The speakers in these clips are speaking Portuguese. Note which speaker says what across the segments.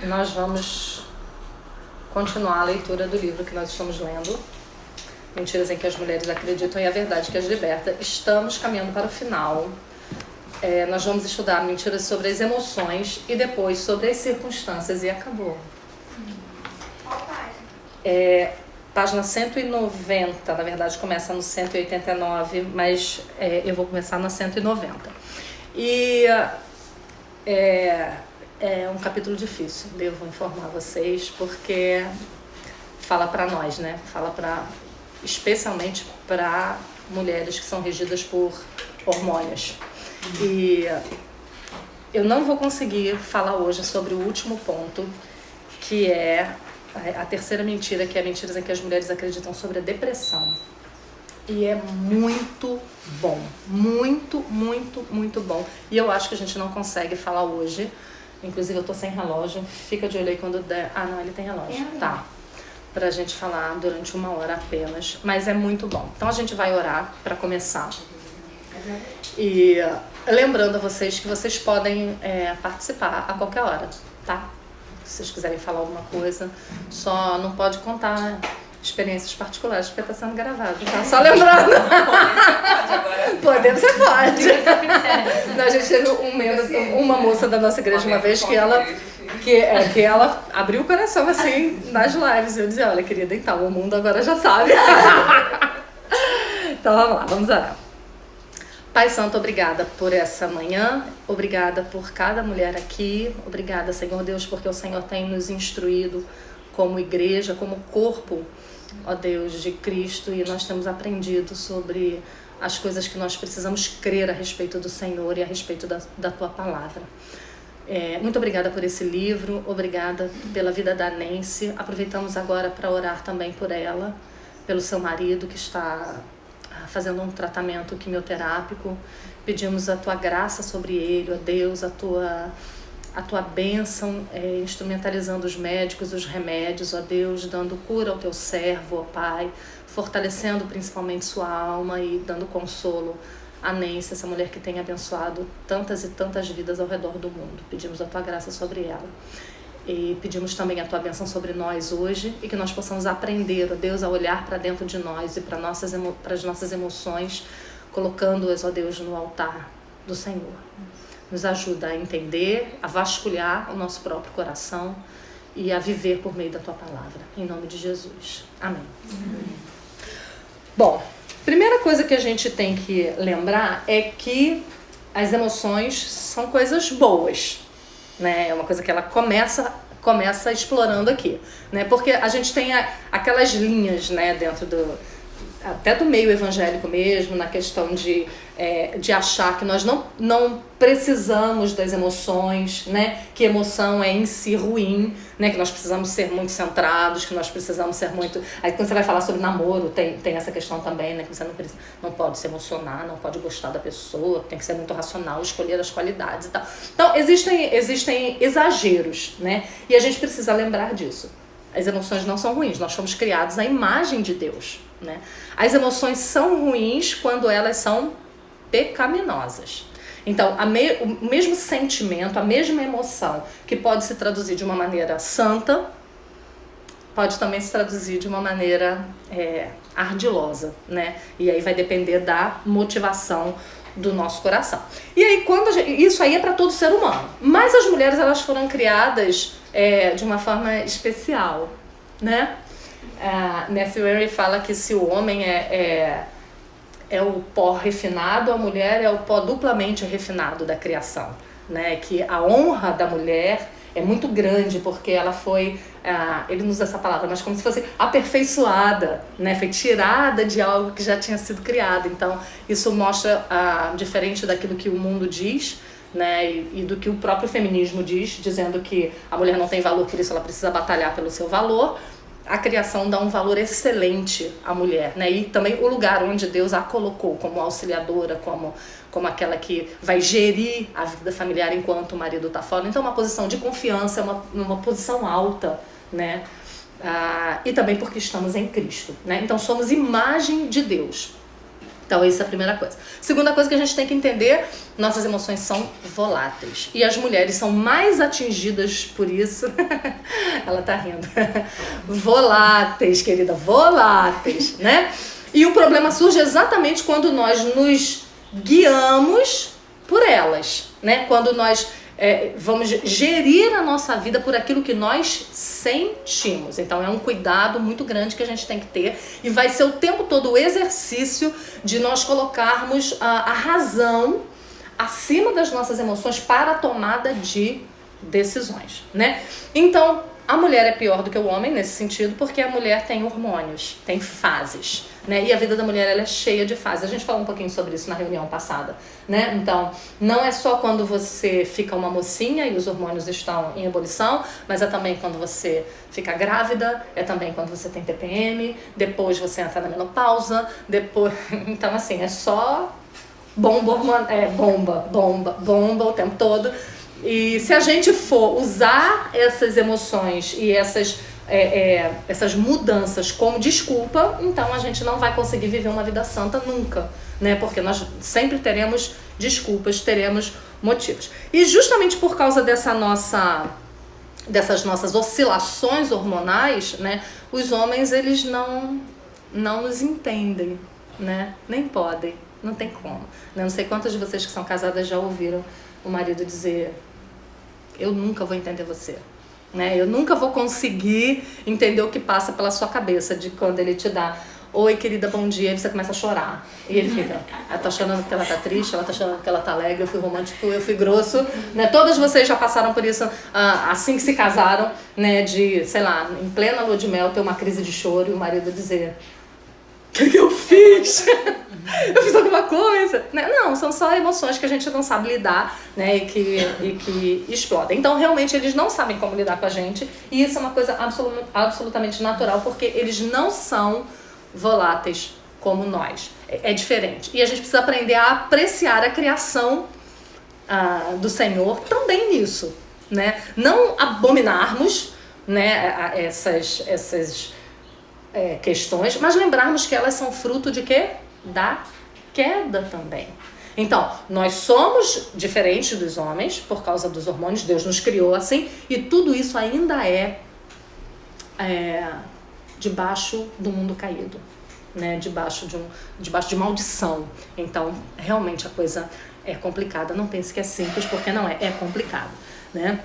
Speaker 1: Nós vamos continuar a leitura do livro que nós estamos lendo, Mentiras em que as Mulheres Acreditam e a Verdade que as Liberta. Estamos caminhando para o final. Nós vamos estudar mentiras sobre as emoções e depois sobre as circunstâncias, e acabou.
Speaker 2: Qual página?
Speaker 1: Página 190, na verdade começa no 189, mas eu vou começar na 190. E é um capítulo difícil, devo informar vocês, porque fala para nós, né? Fala especialmente para mulheres que são regidas por hormônios. E eu não vou conseguir falar hoje sobre o último ponto, que é a terceira mentira, que é mentiras em que as mulheres acreditam sobre a depressão. E é muito bom, muito, muito, muito bom. E eu acho que a gente não consegue falar hoje. Inclusive eu tô sem relógio, fica de olho aí quando der. Ah, não, ele tem relógio. Tá. Pra gente falar durante 1 hora apenas. Mas é muito bom. Então a gente vai orar pra começar. E lembrando a vocês que vocês podem participar a qualquer hora, tá? Se vocês quiserem falar alguma coisa, só não pode contar experiências particulares, porque tá sendo gravado, tá? Só lembrando. Poder você pode. A gente teve uma moça da nossa igreja uma vez que ela abriu o coração assim nas lives. Eu dizia, olha, querida, então o mundo agora já sabe. Então vamos lá, vamos orar. Pai Santo, obrigada por essa manhã, obrigada por cada mulher aqui, obrigada, Senhor Deus, porque o Senhor tem nos instruído como igreja, como corpo, ó Deus, de Cristo, e nós temos aprendido sobre as coisas que nós precisamos crer a respeito do Senhor e a respeito da Tua Palavra. Muito obrigada por esse livro, obrigada pela vida da Nancy. Aproveitamos agora para orar também por ela, pelo seu marido que está fazendo um tratamento quimioterápico. Pedimos a Tua graça sobre ele, ó Deus, a Tua bênção, instrumentalizando os médicos, os remédios, ó Deus, dando cura ao Teu servo, ó Pai, fortalecendo principalmente sua alma e dando consolo a Nancy, essa mulher que tem abençoado tantas e tantas vidas ao redor do mundo. Pedimos a Tua graça sobre ela. E pedimos também a Tua bênção sobre nós hoje e que nós possamos aprender, ó Deus, a olhar para dentro de nós e para as nossas emoções, colocando-as, ó Deus, no altar do Senhor. Nos ajuda a entender, a vasculhar o nosso próprio coração e a viver por meio da Tua palavra. Em nome de Jesus. Amém. Bom, primeira coisa que a gente tem que lembrar é que as emoções são coisas boas, né? É uma coisa que ela começa explorando aqui, né? Porque a gente tem aquelas linhas, né, dentro até do meio evangélico mesmo, na questão de achar que nós não precisamos das emoções, né? Que emoção é em si ruim, né? Que nós precisamos ser muito centrados, que nós precisamos ser muito... Aí quando você vai falar sobre namoro, tem essa questão também, né? Que você não pode se emocionar, não pode gostar da pessoa, tem que ser muito racional, escolher as qualidades e tal. Então existem exageros, né? E a gente precisa lembrar disso. As emoções não são ruins, nós fomos criados à imagem de Deus, né? As emoções são ruins quando elas são pecaminosas. Então, o mesmo sentimento, a mesma emoção que pode se traduzir de uma maneira santa, pode também se traduzir de uma maneira ardilosa, né? E aí vai depender da motivação do nosso coração. E aí, isso aí é para todo ser humano. Mas as mulheres, elas foram criadas de uma forma especial, né? Matthew Henry fala que se o homem é o pó refinado, a mulher é o pó duplamente refinado da criação, né? Que a honra da mulher é muito grande porque ela foi, ele não usa essa palavra, mas como se fosse aperfeiçoada, né? Foi tirada de algo que já tinha sido criado. Então isso mostra, diferente daquilo que o mundo diz, né? E do que o próprio feminismo diz, dizendo que a mulher não tem valor, por isso ela precisa batalhar pelo seu valor. A criação dá um valor excelente à mulher, né? E também o lugar onde Deus a colocou como auxiliadora, como aquela que vai gerir a vida familiar enquanto o marido está fora. Então, uma posição de confiança, uma posição alta, né? E também porque estamos em Cristo, né? Então, somos imagem de Deus. Então, isso é a primeira coisa. Segunda coisa que a gente tem que entender, nossas emoções são voláteis. E as mulheres são mais atingidas por isso. Ela tá rindo. Voláteis, querida, voláteis, né? E o problema surge exatamente quando nós nos guiamos por elas, né? Quando nós vamos gerir a nossa vida por aquilo que nós sentimos. Então é um cuidado muito grande que a gente tem que ter e vai ser o tempo todo o exercício de nós colocarmos a razão acima das nossas emoções para a tomada de decisões, né? Então a mulher é pior do que o homem nesse sentido porque a mulher tem hormônios, tem fases, né? E a vida da mulher ela é cheia de fases. A gente falou um pouquinho sobre isso na reunião passada, né? Então, não é só quando você fica uma mocinha e os hormônios estão em ebulição, mas é também quando você fica grávida, é também quando você tem TPM, depois você entra na menopausa, depois... Então, assim, é só bomba o tempo todo. E se a gente for usar essas emoções e essas mudanças como desculpa, então a gente não vai conseguir viver uma vida santa nunca, né? Porque nós sempre teremos desculpas, teremos motivos. E justamente por causa dessas nossas oscilações hormonais, né? Os homens, eles não nos entendem, né? Nem podem, não tem como. Não sei quantas de vocês que são casadas já ouviram o marido dizer: eu nunca vou entender você, né? Eu nunca vou conseguir entender o que passa pela sua cabeça de quando ele te dá oi, querida, bom dia, e você começa a chorar. E ele fica, ela tá chorando porque ela tá triste, ela tá chorando porque ela tá alegre, eu fui romântico, eu fui grosso, né? Todas vocês já passaram por isso assim que se casaram, né? De, sei lá, em plena lua de mel ter uma crise de choro e o marido dizer: o que eu fiz? Eu fiz alguma coisa? Não, são só emoções que a gente não sabe lidar, né? E que explodem. Então, realmente, eles não sabem como lidar com a gente. E isso é uma coisa absolutamente natural, porque eles não são voláteis como nós. É diferente. E a gente precisa aprender a apreciar a criação do Senhor também nisso, né? Não abominarmos, né, essas questões, mas lembrarmos que elas são fruto de quê? Da queda também. Então, nós somos diferentes dos homens por causa dos hormônios, Deus nos criou assim, e tudo isso ainda é debaixo do mundo caído, né? Debaixo de maldição. Então, realmente a coisa é complicada. Não pense que é simples, porque não é complicado, né?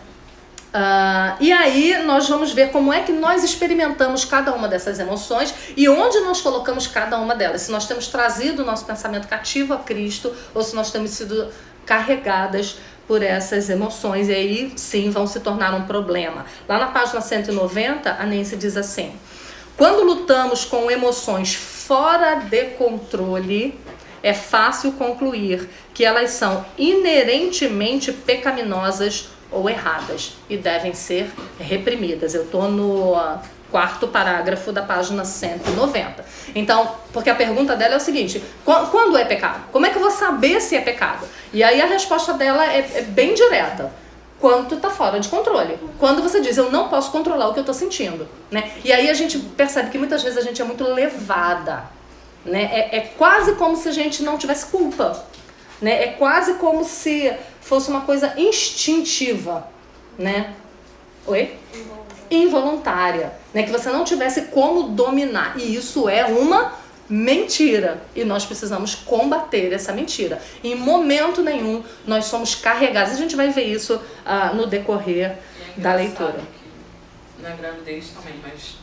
Speaker 1: E aí nós vamos ver como é que nós experimentamos cada uma dessas emoções e onde nós colocamos cada uma delas. Se nós temos trazido o nosso pensamento cativo a Cristo ou se nós temos sido carregadas por essas emoções, e aí sim vão se tornar um problema. Lá na página 190, a Nancy diz assim: quando lutamos com emoções fora de controle, é fácil concluir que elas são inerentemente pecaminosas ou erradas e devem ser reprimidas. Eu estou no quarto parágrafo da página 190. Então, porque a pergunta dela é o seguinte: quando é pecado? Como é que eu vou saber se é pecado? E aí a resposta dela é bem direta: quando tu tá fora de controle. Quando você diz, eu não posso controlar o que eu tô sentindo, né? E aí a gente percebe que muitas vezes a gente é muito levada, né? É quase como se a gente não tivesse culpa, né? É quase como se fosse uma coisa instintiva, né? Oi? Involuntária, né? Que você não tivesse como dominar. E isso é uma mentira. E nós precisamos combater essa mentira. Em momento nenhum nós somos carregados. A gente vai ver isso no decorrer da leitura.
Speaker 3: Na gravidez também, mas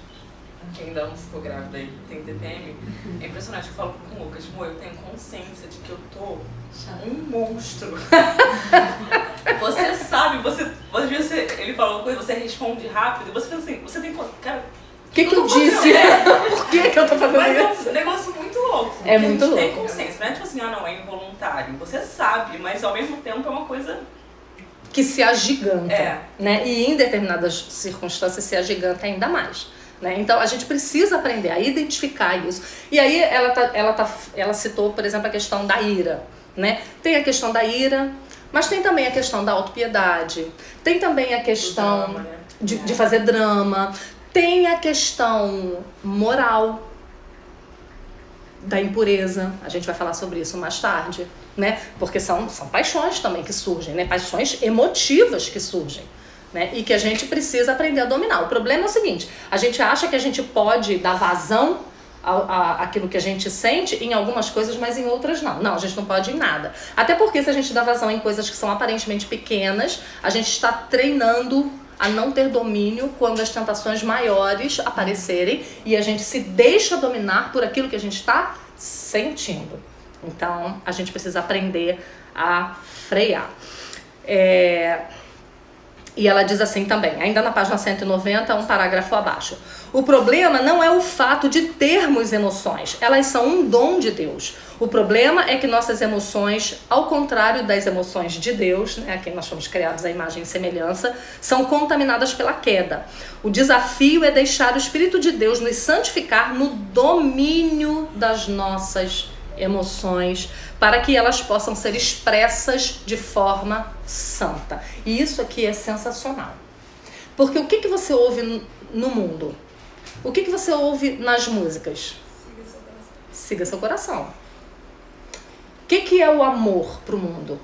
Speaker 3: quem ainda não ficou grávida e tem TPM, é impressionante que eu falo com o Lucas: eu tenho consciência de que eu tô um monstro. Você sabe, ele falou uma coisa, você responde rápido, você pensa assim, você tem... Cara,
Speaker 1: o que eu disse? Por que eu tô fazendo isso?
Speaker 3: Mas é um negócio muito louco.
Speaker 1: É muito louco.
Speaker 3: A gente tem consciência, não é tipo assim, não, é involuntário. Você sabe, mas ao mesmo tempo é uma coisa...
Speaker 1: que se agiganta, né? E em determinadas circunstâncias se agiganta ainda mais, né? Então a gente precisa aprender a identificar isso. E aí ela citou, por exemplo, a questão da ira, né? Tem a questão da ira, mas tem também a questão da autopiedade, tem também a questão
Speaker 3: drama, né?
Speaker 1: de fazer drama, tem a questão moral, da impureza. A gente vai falar sobre isso mais tarde, né? Porque são paixões também que surgem, né? Paixões emotivas que surgem, né? E que a gente precisa aprender a dominar. O problema é o seguinte, a gente acha que a gente pode dar vazão àquilo que a gente sente em algumas coisas, mas em outras não. Não, a gente não pode em nada. Até porque se a gente dá vazão em coisas que são aparentemente pequenas, a gente está treinando a não ter domínio quando as tentações maiores aparecerem e a gente se deixa dominar por aquilo que a gente está sentindo. Então, a gente precisa aprender a frear. E ela diz assim também, ainda na página 190, um parágrafo abaixo. O problema não é o fato de termos emoções, elas são um dom de Deus. O problema é que nossas emoções, ao contrário das emoções de Deus, né, a quem nós fomos criados à imagem e semelhança, são contaminadas pela queda. O desafio é deixar o Espírito de Deus nos santificar no domínio das nossas emoções, para que elas possam ser expressas de forma santa. E isso aqui é sensacional. Porque o que você ouve no mundo? O que você ouve nas músicas? Siga seu coração. O que é o amor pro mundo?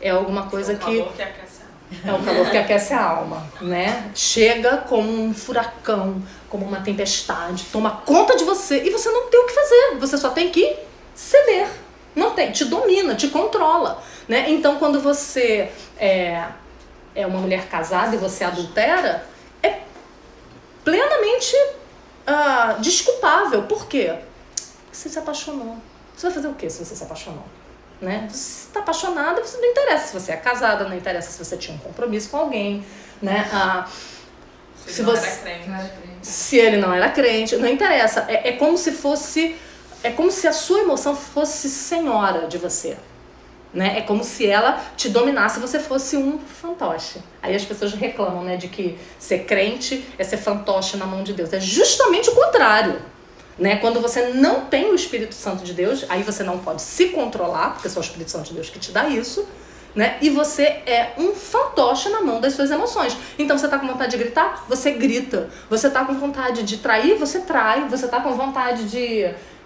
Speaker 1: É alguma coisa que... É o calor que aquece a alma, né? Chega como um furacão, como uma tempestade, toma conta de você e você não tem o que fazer. Você só tem que ceder. Não tem, te domina, te controla, né? Então, quando você é uma mulher casada e você adultera, é plenamente desculpável. Por quê? Porque você se apaixonou. Você vai fazer o quê se você se apaixonou? Né? Você está apaixonada, você não interessa se você é casada, não interessa se você tinha um compromisso com alguém, né? Se ele não era crente, não interessa. É como se fosse... É como se a sua emoção fosse senhora de você, né? É como se ela te dominasse e você fosse um fantoche. Aí as pessoas reclamam, né, de que ser crente é ser fantoche na mão de Deus. É justamente o contrário, né? Quando você não tem o Espírito Santo de Deus, aí você não pode se controlar, porque é só o Espírito Santo de Deus que te dá isso, né? E você é um fantoche na mão das suas emoções. Então você tá com vontade de gritar? Você grita. Você tá com vontade de trair? Você trai. Você tá com vontade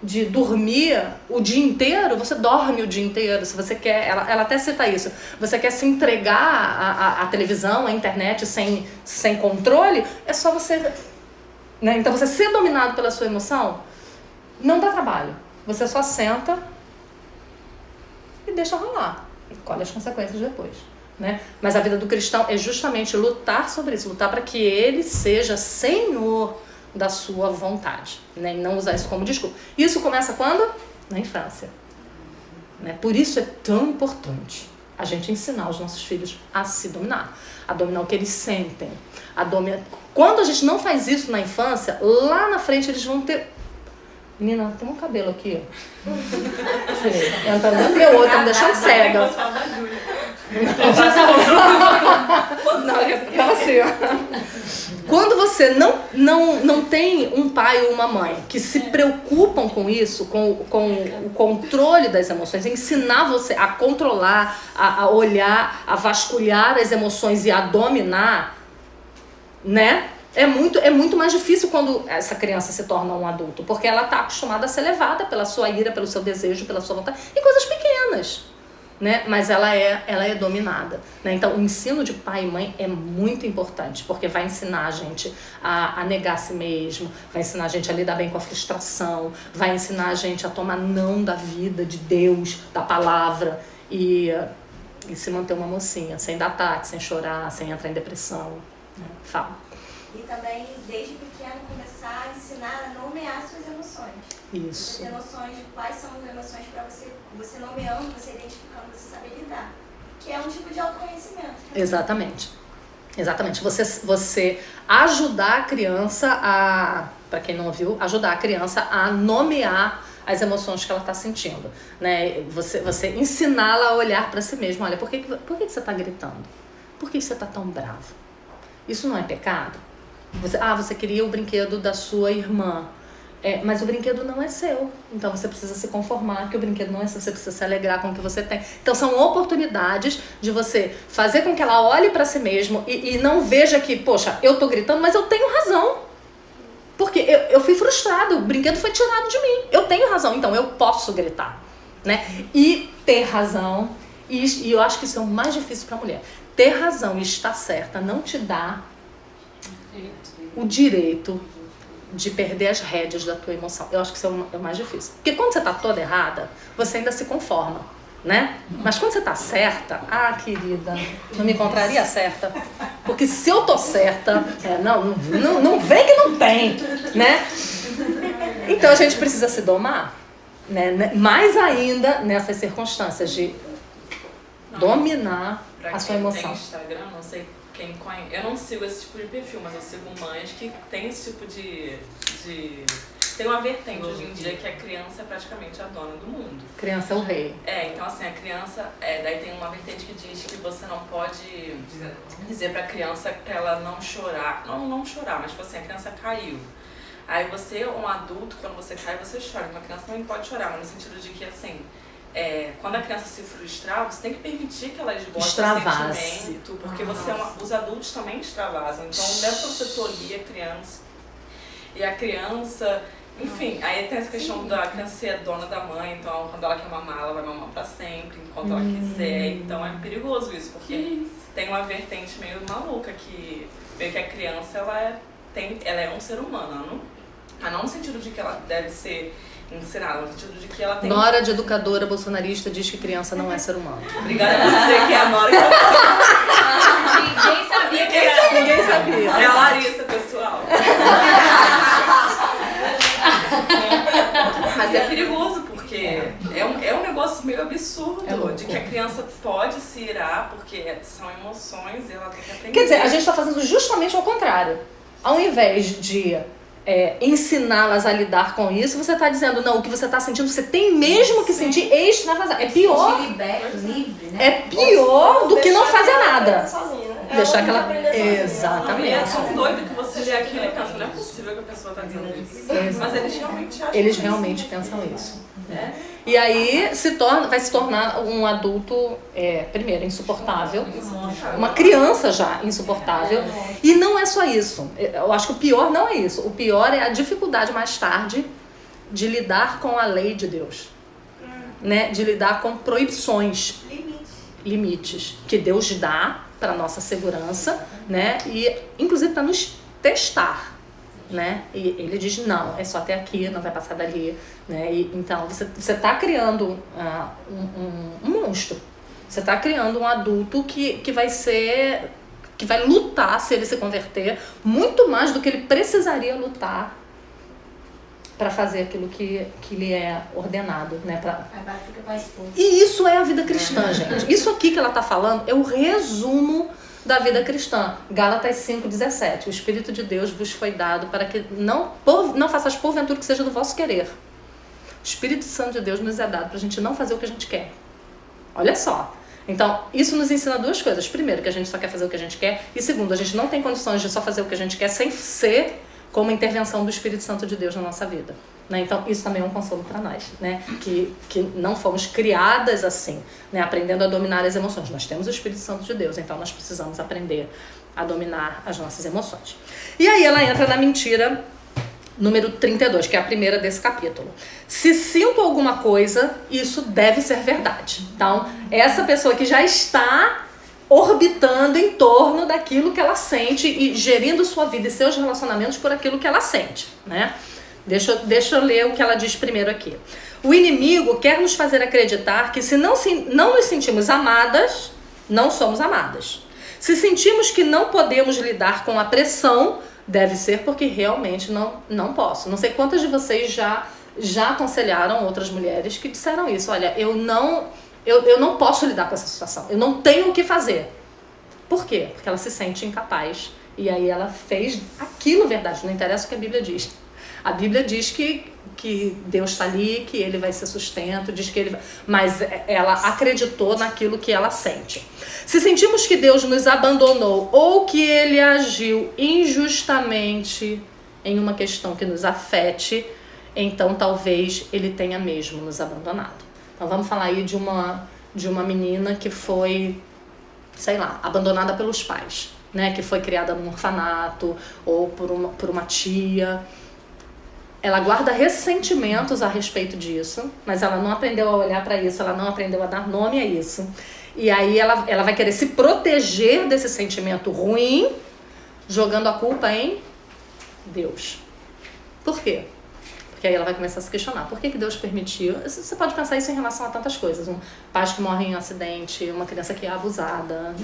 Speaker 1: de dormir o dia inteiro? Você dorme o dia inteiro. Se você quer, ela até cita isso, você quer se entregar à televisão, à internet sem controle, é só você, né? Então você ser dominado pela sua emoção não dá trabalho. Você só senta e deixa rolar. E colhe as consequências depois, né? Mas a vida do cristão é justamente lutar sobre isso, lutar para que ele seja senhor da sua vontade, né? E não usar isso como desculpa. Isso começa quando? Na infância, né? Por isso é tão importante a gente ensinar os nossos filhos a se dominar, a dominar o que eles sentem, a dominar. Quando a gente não faz isso na infância, lá na frente eles vão ter... Menina, tem um cabelo aqui. Entra no meu outro, tá me deixando cega. Não, então assim, quando você não tem um pai ou uma mãe que se preocupam com isso, com o controle das emoções, ensinar você a controlar, a olhar, a vasculhar as emoções e a dominar, né? É muito mais difícil quando essa criança se torna um adulto, porque ela está acostumada a ser levada pela sua ira, pelo seu desejo, pela sua vontade, em coisas pequenas, né? Mas ela é dominada, né? Então o ensino de pai e mãe é muito importante, porque vai ensinar a gente a negar a si mesmo, vai ensinar a gente a lidar bem com a frustração, vai ensinar a gente a tomar não da vida, de Deus, da palavra, e se manter uma mocinha, sem dar ataque, sem chorar, sem entrar em depressão, né? Fala.
Speaker 2: E também, desde pequeno, começar a ensinar a nomear suas emoções.
Speaker 1: Isso.
Speaker 2: Você ter noções de quais são as emoções para você nomeando, você identificando, você saber lidar. Que é um tipo de autoconhecimento.
Speaker 1: Exatamente. Exatamente. Você ajudar a criança para quem não ouviu, ajudar a criança a nomear as emoções que ela está sentindo, né? Você ensiná-la a olhar para si mesma. Olha, por que você está gritando? Por que você está tão bravo? Isso não é pecado? Você queria o brinquedo da sua irmã, mas o brinquedo não é seu. Então você precisa se conformar que o brinquedo não é seu, você precisa se alegrar com o que você tem. Então são oportunidades de você fazer com que ela olhe para si mesmo e não veja que, poxa, eu tô gritando, mas eu tenho razão. Porque eu fui frustrada, o brinquedo foi tirado de mim. Eu tenho razão, então eu posso gritar, né? E ter razão, e eu acho que isso é o mais difícil pra mulher. Ter razão e estar certa não te dá o direito de perder as rédeas da tua emoção. Eu acho que isso é o mais difícil. Porque quando você tá toda errada, você ainda se conforma, né? Mas quando você tá certa, querida, não me encontraria certa. Porque se eu tô certa, não vem que não tem, né? Então a gente precisa se domar, né? Mais ainda nessas circunstâncias de dominar a sua emoção.
Speaker 3: Tem Instagram, não sei quem conhece. Eu não sigo esse tipo de perfil, mas eu sigo mães que tem esse tipo de... Tem uma vertente hoje em dia que a criança é praticamente a dona do mundo.
Speaker 1: Criança é o rei.
Speaker 3: Então assim, a criança... daí tem uma vertente que diz que você não pode dizer pra criança pra ela não chorar. Não chorar, mas tipo assim, a criança caiu. Aí você, um adulto, quando você cai, você chora. Uma criança também pode chorar, mas no sentido de que assim... quando a criança se frustrar, você tem que permitir que ela esbote o sentimento, porque os adultos também extravasam. Então não deve pra você tolir a criança. E a criança, enfim, aí tem essa questão da criança ser dona da mãe, então quando ela quer mamar, ela vai mamar pra sempre, enquanto ela quiser. Então é perigoso isso, porque tem uma vertente meio maluca que meio que a criança ela é um ser humano, mas não no sentido de que ela deve ser ensinada, no sentido de que ela tem...
Speaker 1: Nora de educadora bolsonarista diz que criança não é ser humano.
Speaker 3: Obrigada por dizer que é a Nora que
Speaker 2: Ninguém sabia que era.
Speaker 1: Ninguém sabia.
Speaker 3: é a Larissa, pessoal. Mas é perigoso, porque é um negócio meio absurdo de que a criança pode se irar, porque são emoções e ela tem que aprender.
Speaker 1: Quer dizer, a gente está fazendo justamente ao contrário. Ao invés de ensiná-las a lidar com isso, você está dizendo, não, o que você está sentindo, você tem mesmo que sentir extravasar. É pior.
Speaker 2: Livre, né?
Speaker 1: É pior do que não fazer nada.
Speaker 2: Sozinha, né?
Speaker 1: Deixar que ela...
Speaker 3: E
Speaker 1: Exatamente.
Speaker 3: é tão doido que você vê aquilo e pensa, não é possível que a pessoa está dizendo isso. Mas eles realmente acham
Speaker 1: Eles
Speaker 3: isso.
Speaker 1: realmente pensam isso. Né? E aí vai se tornar um adulto, primeiro, insuportável. Uma criança já insuportável. E não é só isso. Eu acho que o pior não é isso. O pior é a dificuldade mais tarde de lidar com a lei de Deus. Né? De lidar com proibições. Limites. Que Deus dá para nossa segurança, né? E inclusive para nos testar. Né? E ele diz, não, é só até aqui, não vai passar dali, né? E, então você está criando um monstro, você está criando um adulto que vai lutar, se ele se converter, muito mais do que ele precisaria lutar para fazer aquilo que lhe é ordenado, né? E isso é a vida cristã, gente. Isso aqui que ela está falando é o resumo da vida cristã. Gálatas 5,17. O Espírito de Deus vos foi dado para que não façais porventura que seja do vosso querer. O Espírito Santo de Deus nos é dado para a gente não fazer o que a gente quer. Olha só. Então, isso nos ensina duas coisas. Primeiro, que a gente só quer fazer o que a gente quer. E segundo, a gente não tem condições de só fazer o que a gente quer sem ser como a intervenção do Espírito Santo de Deus na nossa vida. Né? Então, isso também é um consolo para nós, né? Que não fomos criadas assim, né? Aprendendo a dominar as emoções. Nós temos o Espírito Santo de Deus, então nós precisamos aprender a dominar as nossas emoções. E aí ela entra na mentira número 32, que é a primeira desse capítulo. Se sinto alguma coisa, isso deve ser verdade. Então, essa pessoa que já está orbitando em torno daquilo que ela sente e gerindo sua vida e seus relacionamentos por aquilo que ela sente, né? Deixa eu ler o que ela diz primeiro aqui. O inimigo quer nos fazer acreditar que se não nos sentimos amadas, não somos amadas. Se sentimos que não podemos lidar com a pressão, deve ser porque realmente não posso. Não sei quantas de vocês já aconselharam outras mulheres que disseram isso. Olha, eu não posso lidar com essa situação. Eu não tenho o que fazer. Por quê? Porque ela se sente incapaz. E aí ela fez aquilo verdade. Não interessa o que a Bíblia diz. A Bíblia diz que Deus está ali, que Ele vai ser sustento, diz que Ele vai... Mas ela acreditou naquilo que ela sente. Se sentimos que Deus nos abandonou ou que Ele agiu injustamente em uma questão que nos afete, então talvez Ele tenha mesmo nos abandonado. Então vamos falar aí de uma menina que foi, sei lá, abandonada pelos pais, né? Que foi criada num orfanato ou por uma tia, ela guarda ressentimentos a respeito disso, mas ela não aprendeu a olhar para isso, ela não aprendeu a dar nome a isso. E aí ela vai querer se proteger desse sentimento ruim, jogando a culpa em Deus. Por quê? Porque aí ela vai começar a se questionar. Por que Deus permitiu? Você pode pensar isso em relação a tantas coisas. Pais que morrem em um acidente, uma criança que é abusada,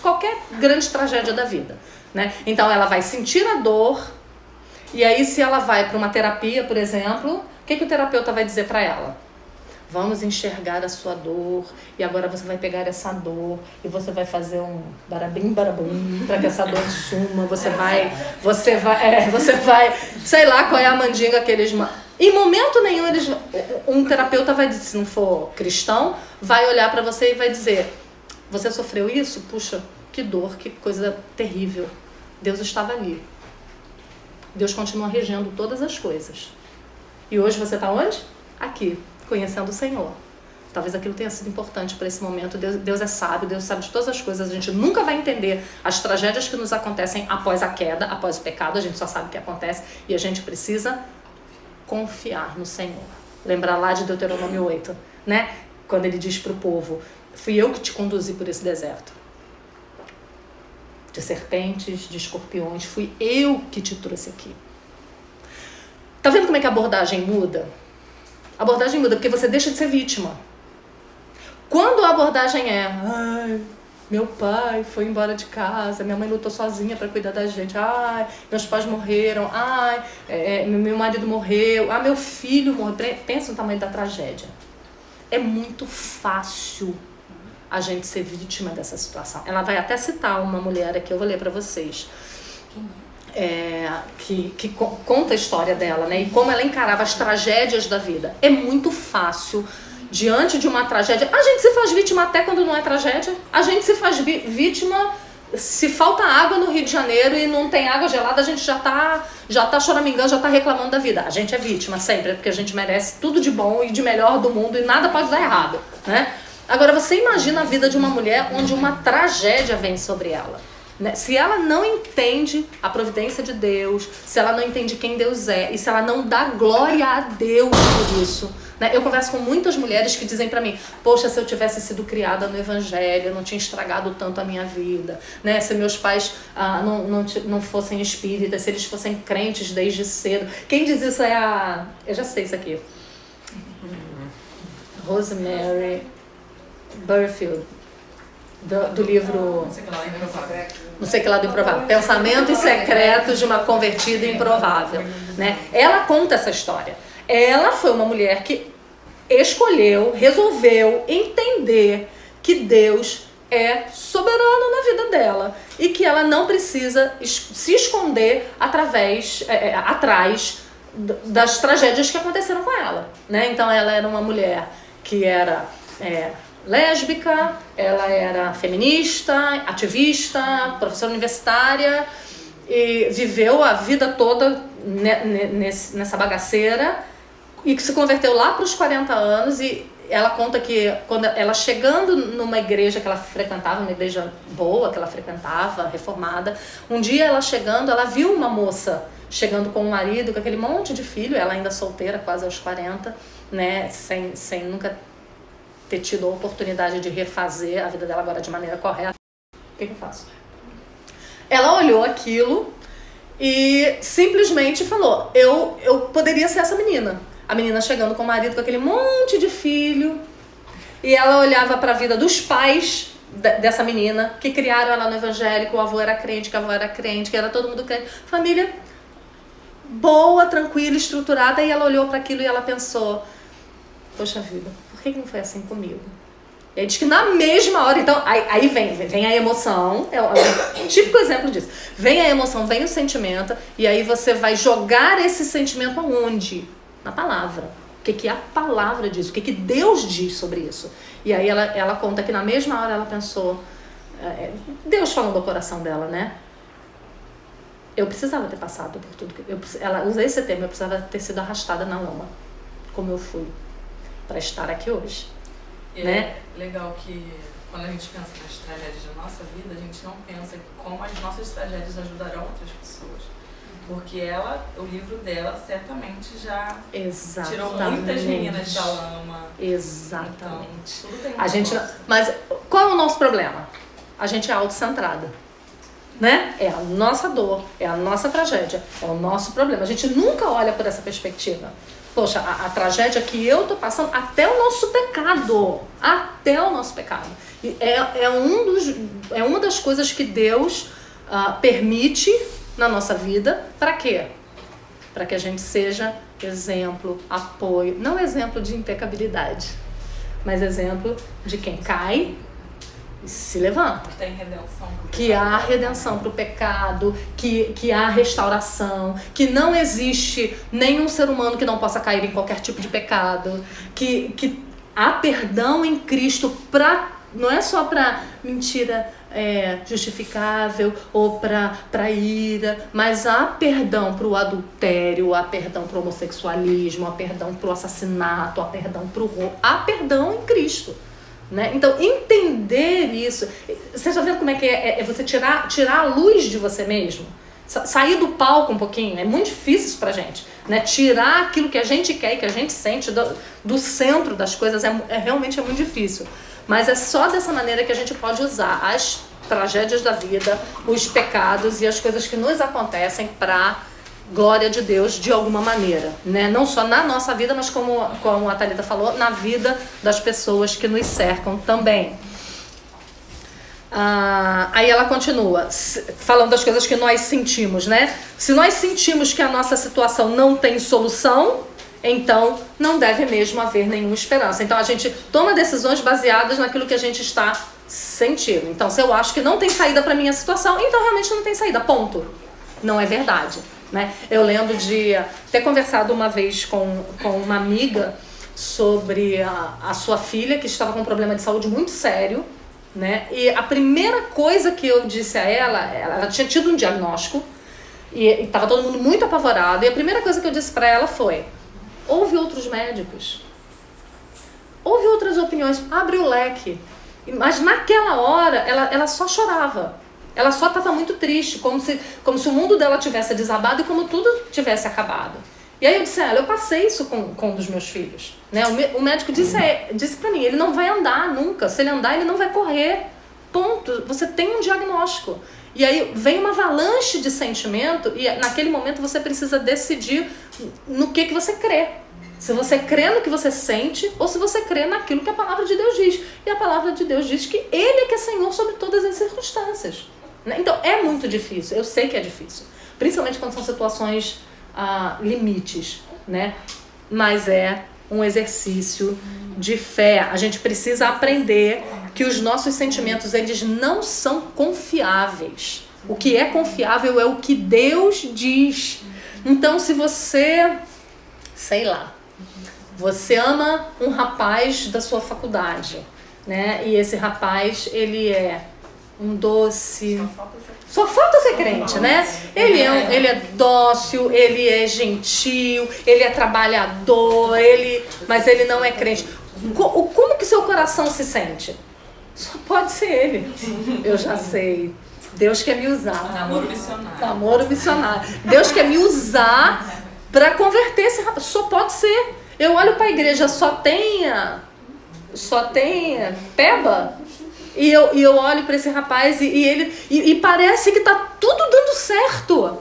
Speaker 1: qualquer grande tragédia da vida, né? Então ela vai sentir a dor, e aí se ela vai para uma terapia, por exemplo, o que o terapeuta vai dizer para ela? Vamos enxergar a sua dor, e agora você vai pegar essa dor e você vai fazer um barabim, barabum, para que essa dor suma. Você vai, sei lá qual é a mandinga que eles... Em momento nenhum, um terapeuta vai dizer, se não for cristão, vai olhar para você e vai dizer, você sofreu isso? Puxa, que dor, que coisa terrível. Deus estava ali. Deus continua regendo todas as coisas. E hoje você está onde? Aqui. Conhecendo o Senhor. Talvez aquilo tenha sido importante para esse momento. Deus é sábio, Deus sabe de todas as coisas. A gente nunca vai entender as tragédias que nos acontecem após a queda, após o pecado. A gente só sabe o que acontece e a gente precisa confiar no Senhor. Lembrar lá de Deuteronômio 8, né? Quando ele diz para o povo, fui eu que te conduzi por esse deserto. De serpentes, de escorpiões, fui eu que te trouxe aqui. Tá vendo como é que a abordagem muda? A abordagem muda porque você deixa de ser vítima. Quando a abordagem é, ai, meu pai foi embora de casa, minha mãe lutou sozinha para cuidar da gente, ai, meus pais morreram, ai, meu marido morreu, meu filho morreu. Pensa no tamanho da tragédia. É muito fácil a gente ser vítima dessa situação. Ela vai até citar uma mulher aqui, eu vou ler para vocês. Que conta a história dela, né? E como ela encarava as tragédias da vida. É muito fácil, diante de uma tragédia, a gente se faz vítima até quando não é tragédia. A gente se faz vítima se falta água no Rio de Janeiro e não tem água gelada, a gente já tá choramingando, já tá reclamando da vida. A gente é vítima sempre, porque a gente merece tudo de bom e de melhor do mundo e nada pode dar errado, né? Agora você imagina a vida de uma mulher onde uma tragédia vem sobre ela. Se ela não entende a providência de Deus, se ela não entende quem Deus é, e se ela não dá glória a Deus por isso, né? Eu converso com muitas mulheres que dizem pra mim, poxa, se eu tivesse sido criada no Evangelho, eu não tinha estragado tanto a minha vida, né? Se meus pais não fossem espíritas, se eles fossem crentes desde cedo. Quem diz isso é a... Eu já sei isso aqui. Rosemary Burfield. Do livro Não sei que lá do Improvável, Pensamentos Secretos de uma Convertida Improvável, né? Ela conta essa história. Ela foi uma mulher que escolheu, resolveu entender que Deus é soberano na vida dela e que ela não precisa se esconder atrás das tragédias que aconteceram com ela, né? Então ela era uma mulher que era lésbica, ela era feminista, ativista, professora universitária e viveu a vida toda nessa bagaceira e que se converteu lá para os 40 anos e ela conta que quando ela chegando numa igreja que ela frequentava, uma igreja boa que ela frequentava, reformada, um dia ela chegando, ela viu uma moça chegando com o marido, com aquele monte de filho, ela ainda solteira, quase aos 40, né, sem nunca ter tido a oportunidade de refazer a vida dela agora de maneira correta. O que eu faço? Ela olhou aquilo e simplesmente falou, eu poderia ser essa menina. A menina chegando com o marido com aquele monte de filho e ela olhava para a vida dos pais dessa menina que criaram ela no evangélico, o avô era crente, que a avó era crente, que era todo mundo crente. Família boa, tranquila, estruturada, e ela olhou para aquilo e ela pensou, poxa vida, por que não foi assim comigo? E aí diz que na mesma hora, então, aí vem a emoção, é um típico exemplo disso. Vem a emoção, vem o sentimento, e aí você vai jogar esse sentimento aonde? Na palavra. O que a palavra diz? O que Deus diz sobre isso? E aí ela conta que na mesma hora ela pensou, Deus falando ao coração dela, né? Eu precisava ter passado por tudo. Ela usa esse termo, eu precisava ter sido arrastada na lama, como eu fui, para estar aqui hoje. Né?
Speaker 3: É legal que quando a gente pensa nas tragédias da nossa vida, a gente não pensa como as nossas tragédias ajudarão outras pessoas. Porque o livro dela certamente já
Speaker 1: Exatamente.
Speaker 3: tirou muitas meninas da lama.
Speaker 1: Exatamente.
Speaker 3: Então, tudo tem
Speaker 1: A gente, mas qual é o nosso problema? A gente é autocentrada, né? É a nossa dor, é a nossa tragédia, é o nosso problema. A gente nunca olha por essa perspectiva. Poxa, a tragédia que eu tô passando, até o nosso pecado, é uma das coisas que Deus permite na nossa vida. Para quê? Para que a gente seja exemplo, apoio, não exemplo de impecabilidade, mas exemplo de quem cai e se levanta.
Speaker 3: Tem redenção.
Speaker 1: Que há redenção para o pecado, que há restauração, que não existe nenhum ser humano que não possa cair em qualquer tipo de pecado, que há perdão em Cristo não é só para mentira justificável ou para ira, mas há perdão para o adultério, há perdão para o homossexualismo, há perdão para o assassinato, há perdão para o roubo, há perdão em Cristo. Né? Então, entender isso, você está vendo como é que é você tirar a luz de você mesmo? Sair do palco um pouquinho, é muito difícil isso pra gente, né? Tirar aquilo que a gente quer e que a gente sente do centro das coisas realmente é muito difícil. Mas é só dessa maneira que a gente pode usar as tragédias da vida, os pecados e as coisas que nos acontecem para glória de Deus de alguma maneira, né? Não só na nossa vida, mas como a Thalita falou, na vida das pessoas que nos cercam também. Aí ela continua falando das coisas que nós sentimos, né? Se nós sentimos que a nossa situação não tem solução, então não deve mesmo haver nenhuma esperança. Então a gente toma decisões baseadas naquilo que a gente está sentindo. Então, se eu acho que não tem saída para minha situação, então realmente não tem saída, ponto. Não é verdade, né? Eu lembro de ter conversado uma vez com uma amiga sobre a sua filha, que estava com um problema de saúde muito sério, né? E a primeira coisa que eu disse a ela tinha tido um diagnóstico e estava todo mundo muito apavorado, e a primeira coisa que eu disse para ela foi: ouve outros médicos, ouve outras opiniões, abre o leque. Mas naquela hora ela só chorava, ela só estava muito triste, como se o mundo dela tivesse desabado e como tudo tivesse acabado. E aí eu disse a ela: eu passei isso com um dos meus filhos, né? O médico disse pra mim: ele não vai andar nunca, se ele andar ele não vai correr, ponto, você tem um diagnóstico. E aí vem uma avalanche de sentimento e naquele momento você precisa decidir no que você crê. Se você crê no que você sente ou se você crê naquilo que a palavra de Deus diz. E a palavra de Deus diz que Ele é que é Senhor sobre todas as circunstâncias. Então é muito difícil, eu sei que é difícil, principalmente quando são situações limites, né? Mas é um exercício de fé. A gente precisa aprender que os nossos sentimentos, eles não são confiáveis. O que é confiável é o que Deus diz. Então, se você, sei lá, você ama um rapaz da sua faculdade, né? E esse rapaz, ele é um doce. Só falta ser crente, né? Ele é dócil, ele é gentil, ele é trabalhador, mas ele não é crente. Como que seu coração se sente? Só pode ser ele. Eu já sei. Deus quer me usar.
Speaker 3: Namoro missionário.
Speaker 1: Namoro missionário. Deus quer me usar para converter esse rapaz. Só pode ser. Eu olho para a igreja, só tem peba. E eu olho para esse rapaz e parece que tá tudo dando certo.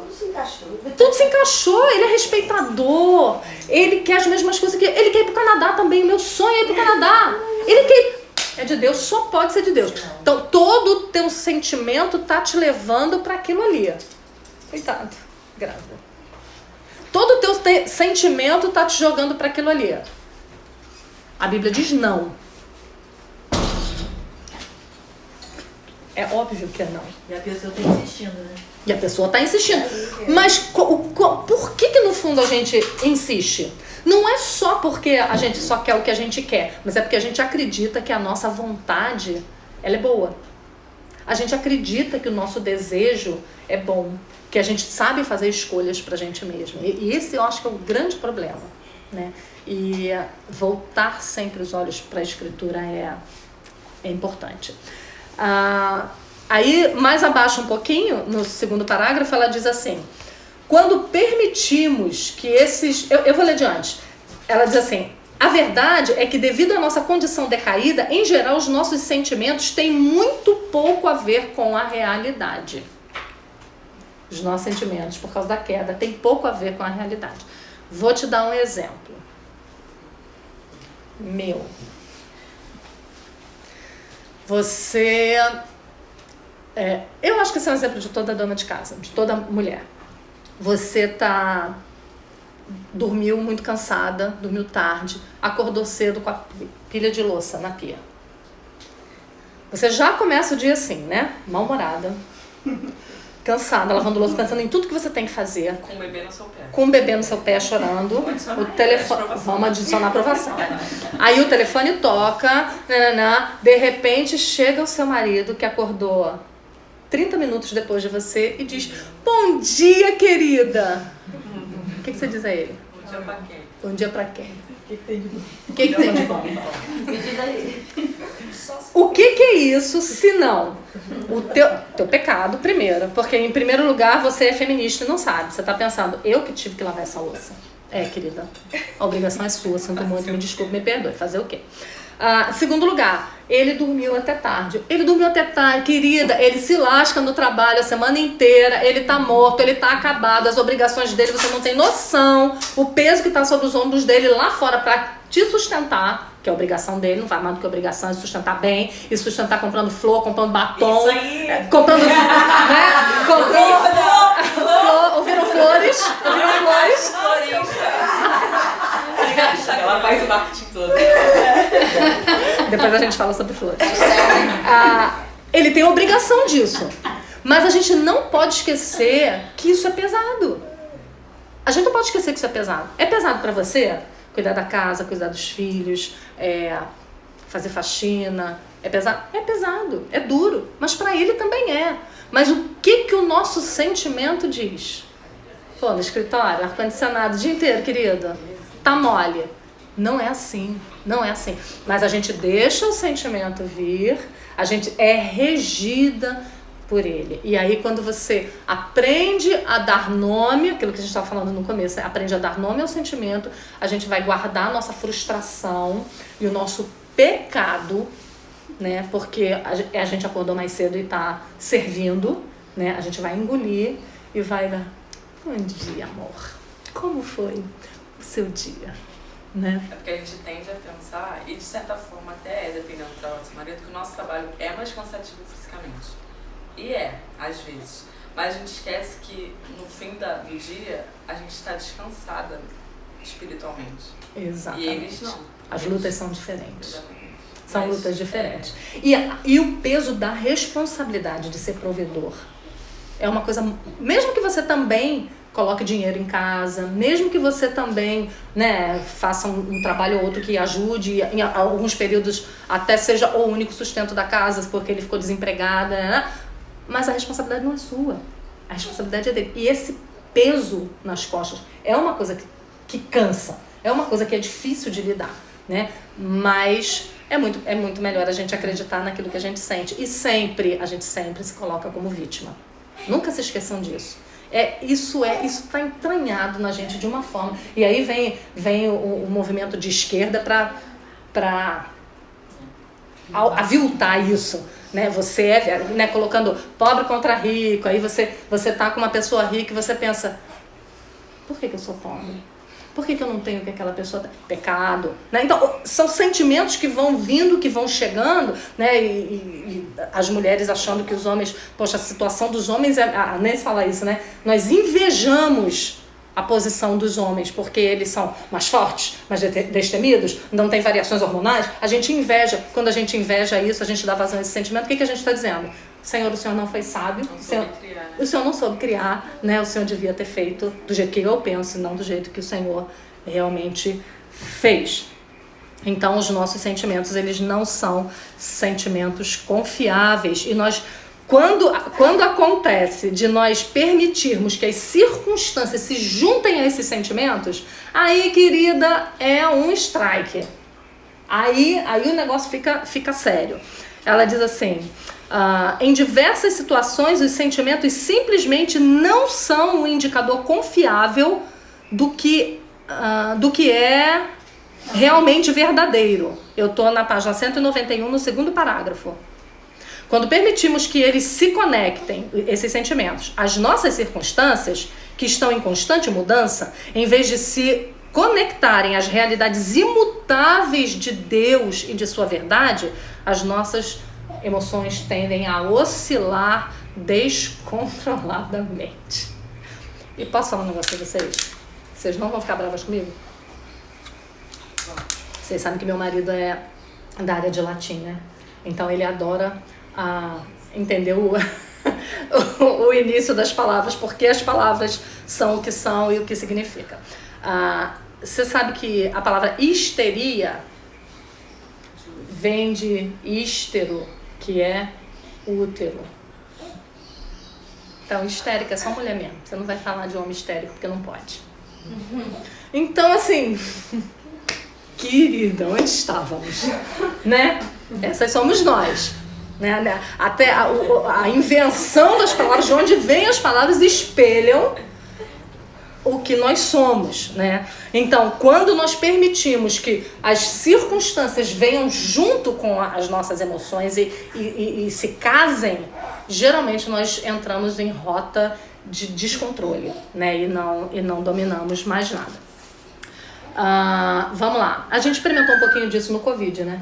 Speaker 1: Tudo se encaixou. Ele é respeitador. Ele quer as mesmas coisas que ele quer ir pro Canadá também. O meu sonho é ir pro Canadá. Ele quer. É de Deus, só pode ser de Deus. Então todo o teu sentimento tá te levando para aquilo ali. Coitado, grávida. Todo o teu sentimento tá te jogando para aquilo ali. A Bíblia diz não. É óbvio que é não.
Speaker 4: E a pessoa tá insistindo, né?
Speaker 1: E a pessoa tá insistindo. Mas por que no fundo a gente insiste? Não é só porque a gente só quer o que a gente quer, mas é porque a gente acredita que a nossa vontade, ela é boa. A gente acredita que o nosso desejo é bom, que a gente sabe fazer escolhas pra gente mesmo. E esse eu acho que é o grande problema, né? E voltar sempre os olhos para a Escritura é importante. Aí, mais abaixo um pouquinho, no segundo parágrafo, ela diz assim: Quando permitimos que esses... Eu vou ler adiante. Ela diz assim, a verdade é que devido à nossa condição decaída, em geral os nossos sentimentos têm muito pouco a ver com a realidade. Os nossos sentimentos, por causa da queda, têm pouco a ver com a realidade. Vou te dar um exemplo. Meu. Você... eu acho que esse é um exemplo de toda dona de casa, de toda mulher. Você dormiu muito cansada, dormiu tarde, acordou cedo com a pilha de louça na pia. Você já começa o dia assim, né? Mal-humorada, cansada, lavando louça, pensando em tudo que você tem que fazer.
Speaker 3: Com o bebê no seu pé.
Speaker 1: Com o bebê no seu pé chorando. O telefone. Vamos adicionar a aprovação. Aí o telefone toca, de repente chega o seu marido que acordou 30 minutos depois de você e diz: bom dia, querida! O que você diz a ele?
Speaker 3: Bom dia pra quem?
Speaker 1: Bom dia pra quem?
Speaker 4: O que tem de bom?
Speaker 1: O que tem de bom?
Speaker 4: Me diz aí.
Speaker 1: O que é isso, se não o teu pecado, primeiro? Porque, em primeiro lugar, você é feminista e não sabe. Você tá pensando, eu que tive que lavar essa louça. Querida, a obrigação é sua, sinto muito, me desculpe, me perdoe. Fazer o quê? Segundo lugar, ele dormiu até tarde. Ele dormiu até tarde, querida, ele se lasca no trabalho a semana inteira, ele tá morto, ele tá acabado, as obrigações dele, você não tem noção, o peso que tá sobre os ombros dele lá fora pra te sustentar, que é a obrigação dele, não vai mais do que a obrigação, é sustentar bem, e sustentar comprando flor, comprando batom,
Speaker 3: Isso aí.
Speaker 1: comprando, né, comprando flor, ouviram flores?
Speaker 3: Ela faz o marketing todo.
Speaker 1: Depois a gente fala sobre flores. Ele tem obrigação disso. Mas a gente não pode esquecer que isso é pesado. A gente não pode esquecer que isso é pesado. É pesado pra você? Cuidar da casa, cuidar dos filhos, fazer faxina. É pesado? É pesado, é duro. Mas pra ele também é. Mas o que o nosso sentimento diz? Pô, no escritório, ar-condicionado o dia inteiro, querida. Tá mole. Não é assim, não é assim. Mas a gente deixa o sentimento vir, a gente é regida por ele. E aí quando você aprende a dar nome, aquilo que a gente estava falando no começo, aprende a dar nome ao sentimento, a gente vai guardar a nossa frustração e o nosso pecado, né? Porque a gente acordou mais cedo e tá servindo, né? A gente vai engolir e vai dar: bom dia, amor. Como foi o seu dia? Né?
Speaker 3: É porque a gente tende a pensar, e de certa forma até dependendo do trabalho do seu marido, que o nosso trabalho é mais cansativo fisicamente. E às vezes. Mas a gente esquece que no fim do dia a gente está descansada espiritualmente.
Speaker 1: Exatamente.
Speaker 3: E eles não.
Speaker 1: As lutas são diferentes.
Speaker 3: Exatamente.
Speaker 1: São lutas diferentes. E o peso da responsabilidade de ser provedor é uma coisa, mesmo que você também coloque dinheiro em casa, mesmo que você também, né, faça um trabalho ou outro que ajude, em alguns períodos até seja o único sustento da casa porque ele ficou desempregado, né? Mas a responsabilidade não é sua, a responsabilidade é dele. E esse peso nas costas é uma coisa que cansa, é uma coisa que é difícil de lidar, né? Mas é muito melhor a gente acreditar naquilo que a gente sente. E a gente sempre se coloca como vítima. Nunca se esqueçam disso. Isso está entranhado na gente de uma forma. E aí vem o movimento de esquerda para aviltar isso, né? Você né, colocando pobre contra rico, aí você tá com uma pessoa rica e você pensa: por que eu sou pobre? Por que eu não tenho o que aquela pessoa tem? Pecado, né? Então, são sentimentos que vão vindo, que vão chegando, né? E as mulheres achando que os homens... Poxa, a situação dos homens nem se fala isso, né? Nós invejamos a posição dos homens, porque eles são mais fortes, mais destemidos, não tem variações hormonais. A gente inveja. Quando a gente inveja isso, a gente dá vazão a esse sentimento. O que a gente está dizendo? Senhor, o Senhor não foi sábio. O Senhor não soube criar, né? O Senhor devia ter feito do jeito que eu penso, não do jeito que o Senhor realmente fez. Então, os nossos sentimentos, eles não são sentimentos confiáveis. E nós, quando acontece de nós permitirmos que as circunstâncias se juntem a esses sentimentos, aí, querida, é um strike. Aí o negócio fica sério. Ela diz assim: Em diversas situações, os sentimentos simplesmente não são um indicador confiável do que é realmente verdadeiro. Eu estou na página 191, no segundo parágrafo. Quando permitimos que eles se conectem, esses sentimentos, às nossas circunstâncias, que estão em constante mudança, em vez de se conectarem às realidades imutáveis de Deus e de sua verdade, as nossas emoções tendem a oscilar descontroladamente. E posso falar um negócio pra vocês? Vocês não vão ficar bravas comigo? Vocês sabem que meu marido é da área de latim, né? Então ele adora entender o início das palavras, porque as palavras são o que são e o que significa. Você sabe que a palavra histeria vem de hístero, que é útero. Então, histérica é só mulher mesmo. Você não vai falar de homem histérico, porque não pode. Então, assim, querida, onde estávamos? Né? Essas somos nós. Né? Até a invenção das palavras, de onde vêm as palavras, espelham o que nós somos, né? Então, quando nós permitimos que as circunstâncias venham junto com as nossas emoções e se casem, geralmente nós entramos em rota de descontrole, né? E não dominamos mais nada. Vamos lá. A gente experimentou um pouquinho disso no Covid, né?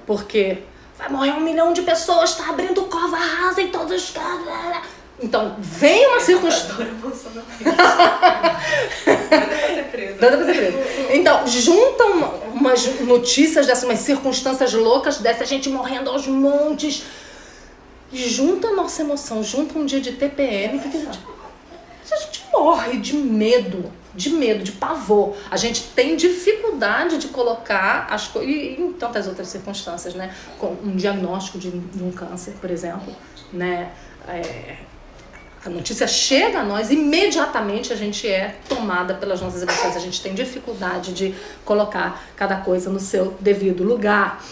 Speaker 1: Porque vai morrer 1 milhão de pessoas, tá abrindo cova rasa em todos os casos. Então, vem uma circunstância. Doida pra ser preso. Então, juntam umas notícias dessas, umas circunstâncias loucas dessa, gente morrendo aos montes. Junta a nossa emoção, junta um dia de TPM, que a gente morre de medo, de pavor. A gente tem dificuldade de colocar as coisas, e em tantas outras circunstâncias, né? Com um diagnóstico de um câncer, por exemplo, né? A notícia chega a nós, imediatamente a gente é tomada pelas nossas emoções. A gente tem dificuldade de colocar cada coisa no seu devido lugar.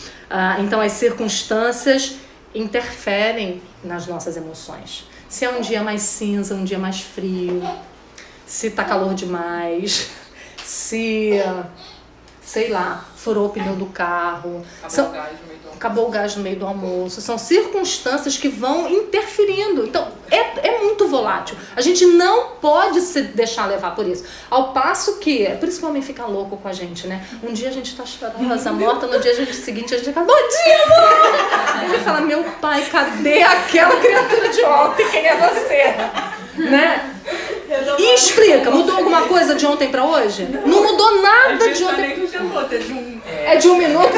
Speaker 1: Então as circunstâncias interferem nas nossas emoções. Se é um dia mais cinza, um dia mais frio, se tá calor demais, se, sei lá, furou o pneu do carro, acabou o gás no meio do almoço. São circunstâncias que vão interferindo. Então, é muito volátil. A gente não pode se deixar levar por isso. Ao passo que, por isso que o homem fica louco com a gente, né? Um dia a gente tá chorosa, morta, no dia seguinte a gente fala, bom dia, amor! Ele fala, meu pai, cadê aquela criatura de ontem? Quem é você? Né? E explica, mudou alguma coisa de ontem pra hoje? Não mudou nada de ontem. É de 1 minuto?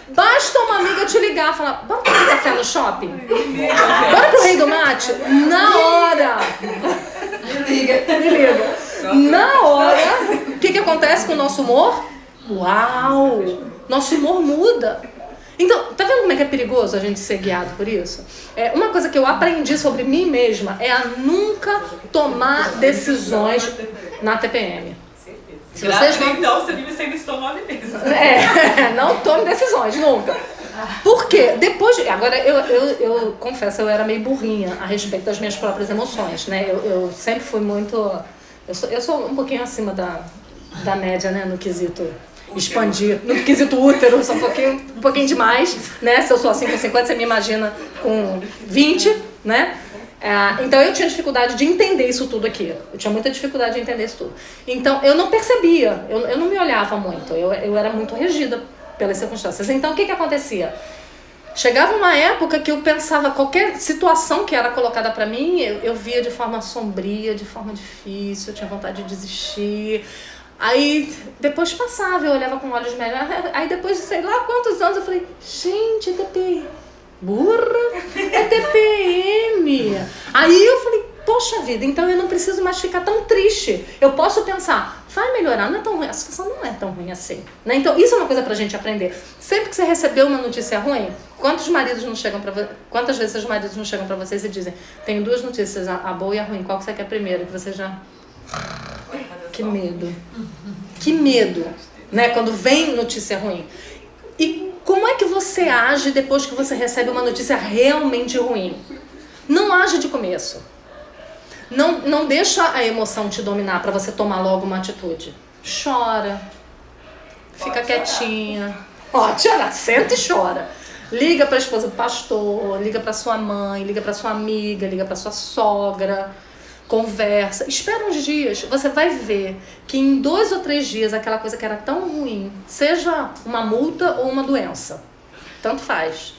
Speaker 1: Basta uma amiga te ligar e falar, bora tomar café no shopping? Bora pro Rei do Mate? Na hora! Me liga. Na hora, o que acontece com o nosso humor? Uau! Nosso humor muda. Então, tá vendo como é que é perigoso a gente ser guiado por isso? Uma coisa que eu aprendi sobre mim mesma é a nunca tomar decisões na TPM. Se vocês não...
Speaker 3: Então, você vive sem listou 9 meses.
Speaker 1: Não tome decisões, nunca. Por quê? Agora, eu confesso, eu era meio burrinha a respeito das minhas próprias emoções, né? Eu sempre fui muito... Eu sou um pouquinho acima da média, né? No quesito expandir, no quesito útero, eu sou um pouquinho demais, né? Se eu sou assim com 50, você me imagina com 20, né? Então eu tinha dificuldade de entender isso tudo aqui. Eu tinha muita dificuldade de entender isso tudo. Então eu não percebia, eu não me olhava muito, eu era muito regida pelas circunstâncias. Então o que acontecia? Chegava uma época que eu pensava, qualquer situação que era colocada pra mim, eu via de forma sombria, de forma difícil, eu tinha vontade de desistir. Aí depois passava, eu olhava com olhos melhores. Aí depois de sei lá quantos anos eu falei, gente, é TPM. Burra, é TPM. Aí eu falei, poxa vida, então eu não preciso mais ficar tão triste. Eu posso pensar, vai melhorar, não é tão ruim, a situação não é tão ruim assim, né? Então isso é uma coisa pra gente aprender. Sempre que você recebeu uma notícia ruim, quantas vezes os maridos não chegam pra vocês e dizem, tenho 2 notícias, a boa e a ruim, qual que você quer primeiro? Que você já... Que medo. Que medo, né? Quando vem notícia ruim. E Como é que você age depois que você recebe uma notícia realmente ruim? Não age de começo. Não deixa a emoção te dominar para você tomar logo uma atitude. Chora. Fica quietinha. Pode chorar, senta e chora. Liga para a esposa do pastor, liga para sua mãe, liga para sua amiga, liga para sua sogra. Conversa, espera uns dias, você vai ver que em 2 ou 3 dias aquela coisa que era tão ruim, seja uma multa ou uma doença, tanto faz,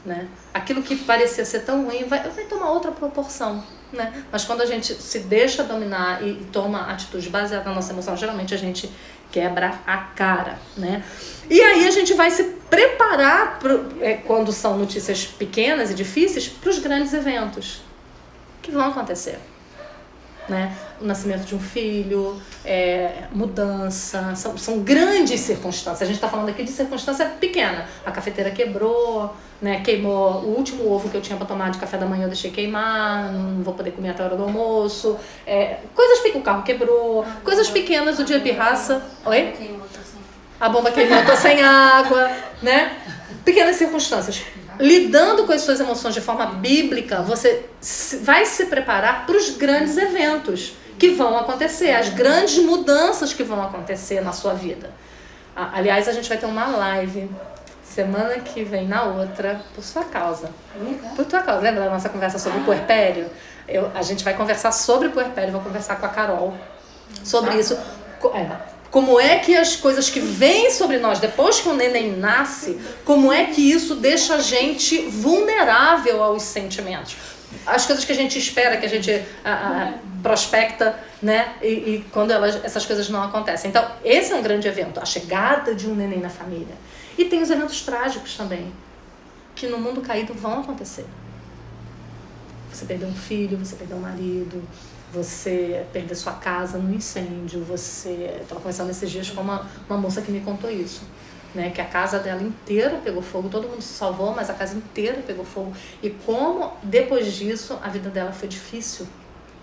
Speaker 1: né? Aquilo que parecia ser tão ruim vai tomar outra proporção, né? Mas quando a gente se deixa dominar e toma atitude baseada na nossa emoção, geralmente a gente quebra a cara, né? E aí a gente vai se preparar quando são notícias pequenas e difíceis para os grandes eventos que vão acontecer. Né? O nascimento de um filho, mudança, são grandes circunstâncias. A gente está falando aqui de circunstância pequena. A cafeteira quebrou, né? Queimou o último ovo que eu tinha para tomar de café da manhã, eu deixei queimar, não vou poder comer até a hora do almoço. Coisas pequenas, o carro quebrou, coisas pequenas do dia de pirraça. Oi? A bomba queimou, eu tô sem água, né? Pequenas circunstâncias. Lidando com as suas emoções de forma bíblica, você vai se preparar para os grandes eventos que vão acontecer, as grandes mudanças que vão acontecer na sua vida. Aliás, a gente vai ter uma live semana que vem, na outra, por sua causa. Por tua causa. Lembra da nossa conversa sobre puerpério? A gente vai conversar sobre puerpério, vou conversar com a Carol sobre isso. Como é que as coisas que vêm sobre nós depois que o neném nasce, como é que isso deixa a gente vulnerável aos sentimentos? As coisas que a gente espera, que a gente prospecta, né? E quando essas coisas não acontecem. Então, esse é um grande evento, a chegada de um neném na família. E tem os eventos trágicos também, que no mundo caído vão acontecer. Você perdeu um filho, você perdeu um marido, você perder sua casa no incêndio, você... Estava conversando esses dias com uma moça que me contou isso, né? Que a casa dela inteira pegou fogo, todo mundo se salvou, mas a casa inteira pegou fogo. E como, depois disso, a vida dela foi difícil,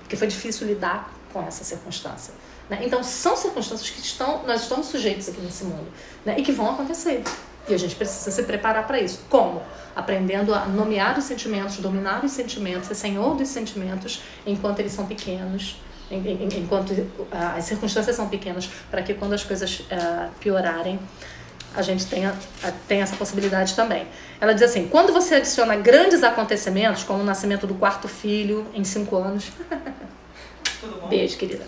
Speaker 1: porque foi difícil lidar com essa circunstância, né? Então, são circunstâncias que nós estamos sujeitos aqui nesse mundo, né? E que vão acontecer. E a gente precisa se preparar para isso. Como? Aprendendo a nomear os sentimentos, dominar os sentimentos, ser senhor dos sentimentos enquanto eles são pequenos, enquanto as circunstâncias são pequenas, para que quando as coisas piorarem, a gente tenha essa possibilidade também. Ela diz assim, quando você adiciona grandes acontecimentos, como o nascimento do 4º filho em 5 anos...
Speaker 3: Tudo bom?
Speaker 1: Beijo, querida.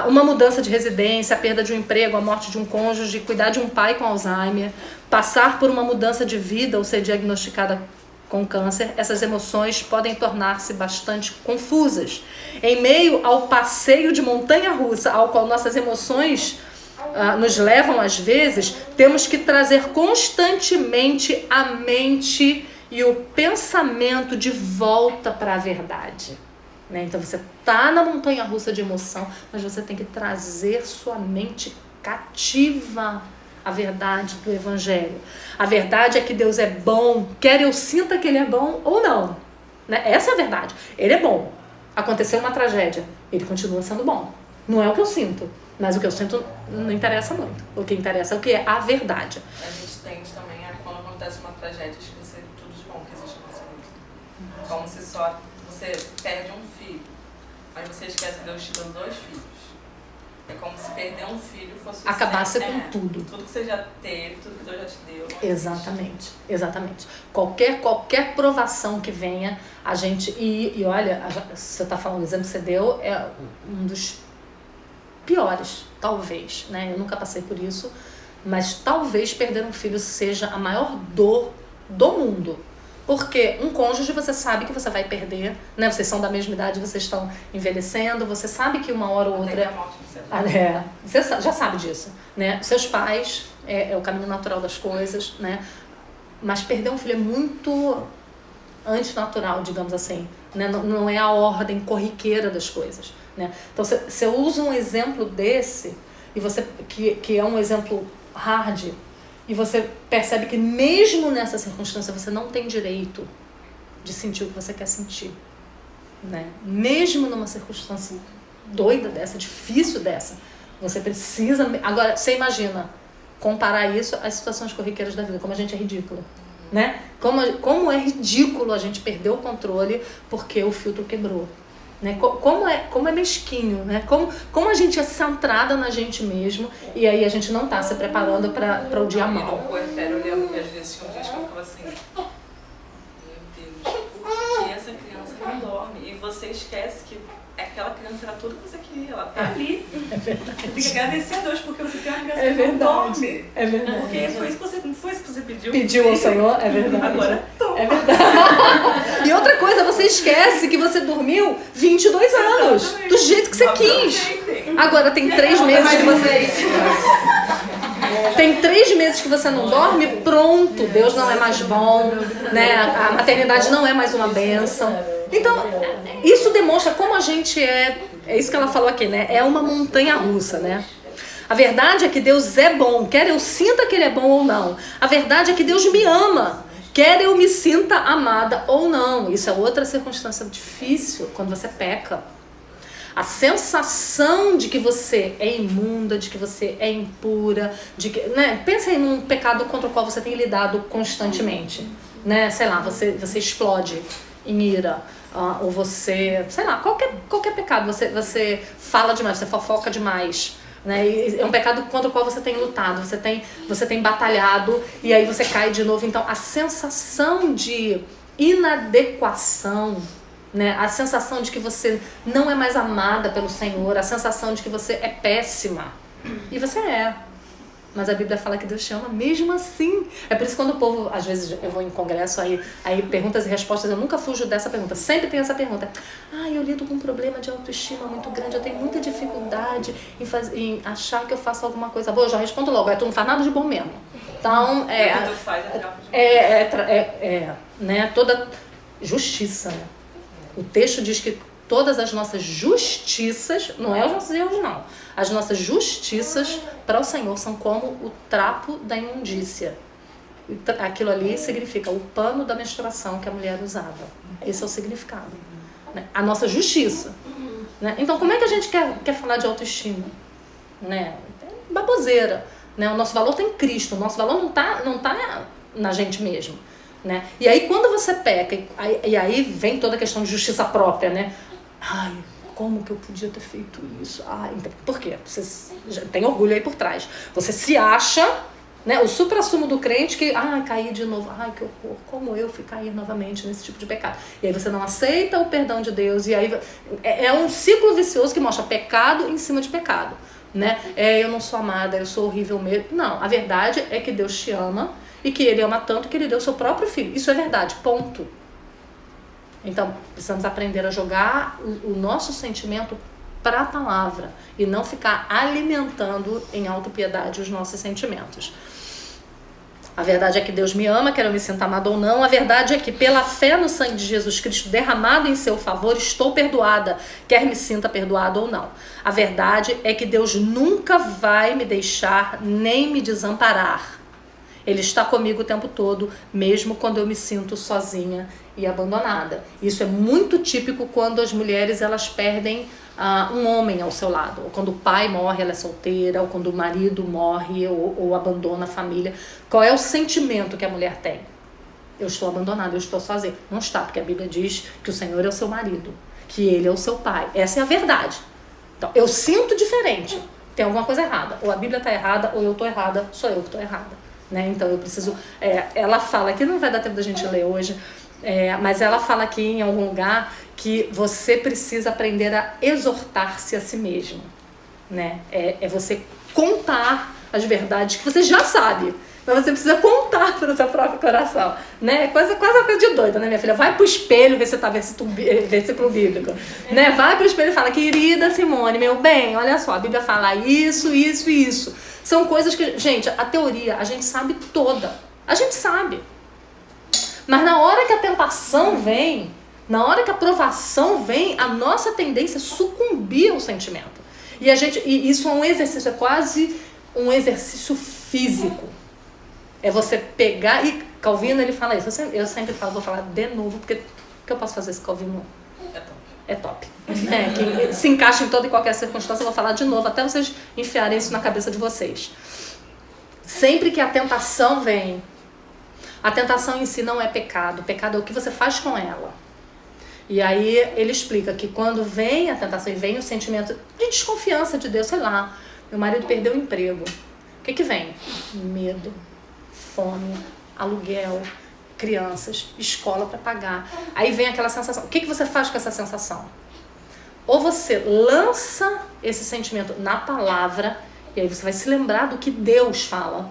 Speaker 1: Uma mudança de residência, a perda de um emprego, a morte de um cônjuge, cuidar de um pai com Alzheimer, passar por uma mudança de vida ou ser diagnosticada com câncer, essas emoções podem tornar-se bastante confusas. Em meio ao passeio de montanha-russa, ao qual nossas emoções nos levam às vezes, temos que trazer constantemente a mente e o pensamento de volta para a verdade. Então você está na montanha-russa de emoção, mas você tem que trazer sua mente cativa à verdade do Evangelho. A verdade é que Deus é bom, quer eu sinta que Ele é bom ou não. Essa é a verdade. Ele é bom. Aconteceu uma tragédia, Ele continua sendo bom. Não é o que eu sinto, mas o que eu sinto não interessa muito. O que interessa é o que é a verdade.
Speaker 3: A gente tende também quando acontece uma tragédia, esquecer tudo de bom que existe nesse mundo. Como se só você perde um filho, mas você esquece que Deus te deu 2 filhos. É como se perder um filho fosse
Speaker 1: acabasse com tudo.
Speaker 3: Tudo que você já teve, tudo que Deus já te deu. Exatamente. Qualquer provação que venha, a gente... E olha, você está falando, o exemplo que você deu é um dos piores, talvez, né? Eu nunca passei por isso, mas talvez perder um filho seja a maior dor do mundo. Porque um cônjuge você sabe que você vai perder, né? Vocês são da mesma idade, vocês estão envelhecendo, você sabe que uma hora ou outra... Você já sabe disso, né? Seus pais, é o caminho natural das coisas, né? Mas perder um filho é muito antinatural, digamos assim, né? Não é a ordem corriqueira das coisas, né? Então você usa um exemplo desse, e você que é um exemplo hard, e você percebe que mesmo nessa circunstância você não tem direito de sentir o que você quer sentir, né? Mesmo numa circunstância doida dessa, difícil dessa, você precisa... Agora, você imagina
Speaker 1: comparar isso às situações corriqueiras da vida, como a gente é ridícula. Né? Como é ridículo a gente perder o controle porque o filtro quebrou. Né? Como é mesquinho, né? Como a gente é centrada na gente mesmo e aí a gente não tá se preparando para o dia
Speaker 3: E
Speaker 1: mal.
Speaker 3: no puerpério eu lembro que às vezes tinha um dia que eu ficava assim, meu Deus, por que essa criança não dorme? E você esquece que aquela criança era tudo que você queria, ela tá ali.
Speaker 1: É verdade.
Speaker 3: Tem que agradecer a Deus porque você tem uma criança
Speaker 1: É
Speaker 3: que não
Speaker 1: verdade.
Speaker 3: dorme.
Speaker 1: É verdade.
Speaker 3: Porque foi isso que você, não foi isso que você pediu.
Speaker 1: Pediu ao Senhor, é verdade.
Speaker 3: Agora toma.
Speaker 1: É verdade. E outra coisa, você esquece que você dormiu 22 anos,
Speaker 3: Exatamente.
Speaker 1: do jeito que você quis.
Speaker 3: Aproveitem.
Speaker 1: Agora tem 3 meses que você... Tem 3 meses que você não dorme, pronto, Deus não é mais bom, né? A maternidade não é mais uma bênção. Então, isso demonstra como a gente é isso que ela falou aqui, né? É uma montanha russa, né? A verdade é que Deus é bom, quer eu sinta que Ele é bom ou não. A verdade é que Deus me ama, quer eu me sinta amada ou não. Isso é outra circunstância difícil quando você peca. A sensação de que você é imunda, de que você é impura, de que, né? Pensa em um pecado contra o qual você tem lidado constantemente, né? Sei lá, você explode em ira, ou você, sei lá, qualquer pecado, você fala demais, você fofoca demais, né? E é um pecado contra o qual você tem lutado, você tem batalhado e aí você cai de novo. Então a sensação de inadequação, né? A sensação de que você não é mais amada pelo Senhor, a sensação de que você é péssima. E você é. Mas a Bíblia fala que Deus te ama mesmo assim. É por isso que quando o povo, às vezes eu vou em congresso, aí perguntas e respostas, eu nunca fujo dessa pergunta. Sempre tem essa pergunta. Eu lido com um problema de autoestima muito grande, eu tenho muita dificuldade em achar que eu faço alguma coisa boa. Eu já respondo logo, tu não faz nada de bom mesmo. Então,
Speaker 3: Tu faz a troca de
Speaker 1: né, toda justiça, né? O texto diz que todas as nossas justiças, não é os nossos erros não, as nossas justiças para o Senhor são como o trapo da imundícia. Aquilo ali significa o pano da menstruação que a mulher usava. Esse é o significado, né? A nossa justiça, né? Então como é que a gente quer falar de autoestima, né? É baboseira, né? O nosso valor está em Cristo, o nosso valor não tá na gente mesmo, né? E aí quando você peca, e aí vem toda a questão de justiça própria, né? Como que eu podia ter feito isso? Então, por quê? Você já tem orgulho aí por trás. Você se acha, né, o suprassumo do crente que, caí de novo. Que horror, como eu fui cair novamente nesse tipo de pecado. E aí você não aceita o perdão de Deus. E aí é um ciclo vicioso que mostra pecado em cima de pecado, né? Eu não sou amada, eu sou horrível mesmo. Não, a verdade é que Deus te ama e que Ele ama tanto que Ele deu seu próprio filho. Isso é verdade, ponto. Então, precisamos aprender a jogar o nosso sentimento para a palavra e não ficar alimentando em autopiedade os nossos sentimentos. A verdade é que Deus me ama, quer eu me sinta amada ou não. A verdade é que pela fé no sangue de Jesus Cristo derramado em seu favor, estou perdoada, quer me sinta perdoada ou não. A verdade é que Deus nunca vai me deixar nem me desamparar. Ele está comigo o tempo todo, mesmo quando eu me sinto sozinha e abandonada. Isso é muito típico quando as mulheres elas perdem um homem ao seu lado. Ou quando o pai morre, ela é solteira, ou quando o marido morre ou abandona a família. Qual é o sentimento que a mulher tem? Eu estou abandonada, eu estou sozinha. Não está, porque a Bíblia diz que o Senhor é o seu marido, que Ele é o seu pai. Essa é a verdade. Então, eu sinto diferente. Tem alguma coisa errada. Ou a Bíblia está errada, ou eu estou errada, sou eu que estou errada. Né? Então eu preciso, ela fala aqui, não vai dar tempo da gente ler hoje, mas ela fala aqui em algum lugar que você precisa aprender a exortar-se a si mesmo, né? É você contar as verdades que você já sabe, mas você precisa contar para o seu próprio coração, né? Quase uma coisa de doida, né, minha filha? Vai pro espelho recitar versículo bíblico, né? Vai pro espelho e fala, querida Simone, meu bem, olha só, a Bíblia fala isso, isso e isso. São coisas que, gente, a teoria a gente sabe toda, a gente sabe. Mas na hora que a tentação vem, na hora que a provação vem, a nossa tendência é sucumbir ao sentimento. E isso é um exercício, é quase um exercício físico. É você pegar, e Calvino ele fala isso, eu sempre falo, vou falar de novo, porque eu posso fazer esse Calvino é top. Que se encaixa em toda e qualquer circunstância, eu vou falar de novo, até vocês enfiarem isso na cabeça de vocês. Sempre que a tentação vem, a tentação em si não é pecado. O pecado é o que você faz com ela. E aí ele explica que quando vem a tentação e vem o sentimento de desconfiança de Deus, sei lá, meu marido perdeu o emprego. O que vem? Medo, fome, aluguel, crianças, escola para pagar. Aí vem aquela sensação. O que você faz com essa sensação? Ou você lança esse sentimento na palavra, e aí você vai se lembrar do que Deus fala.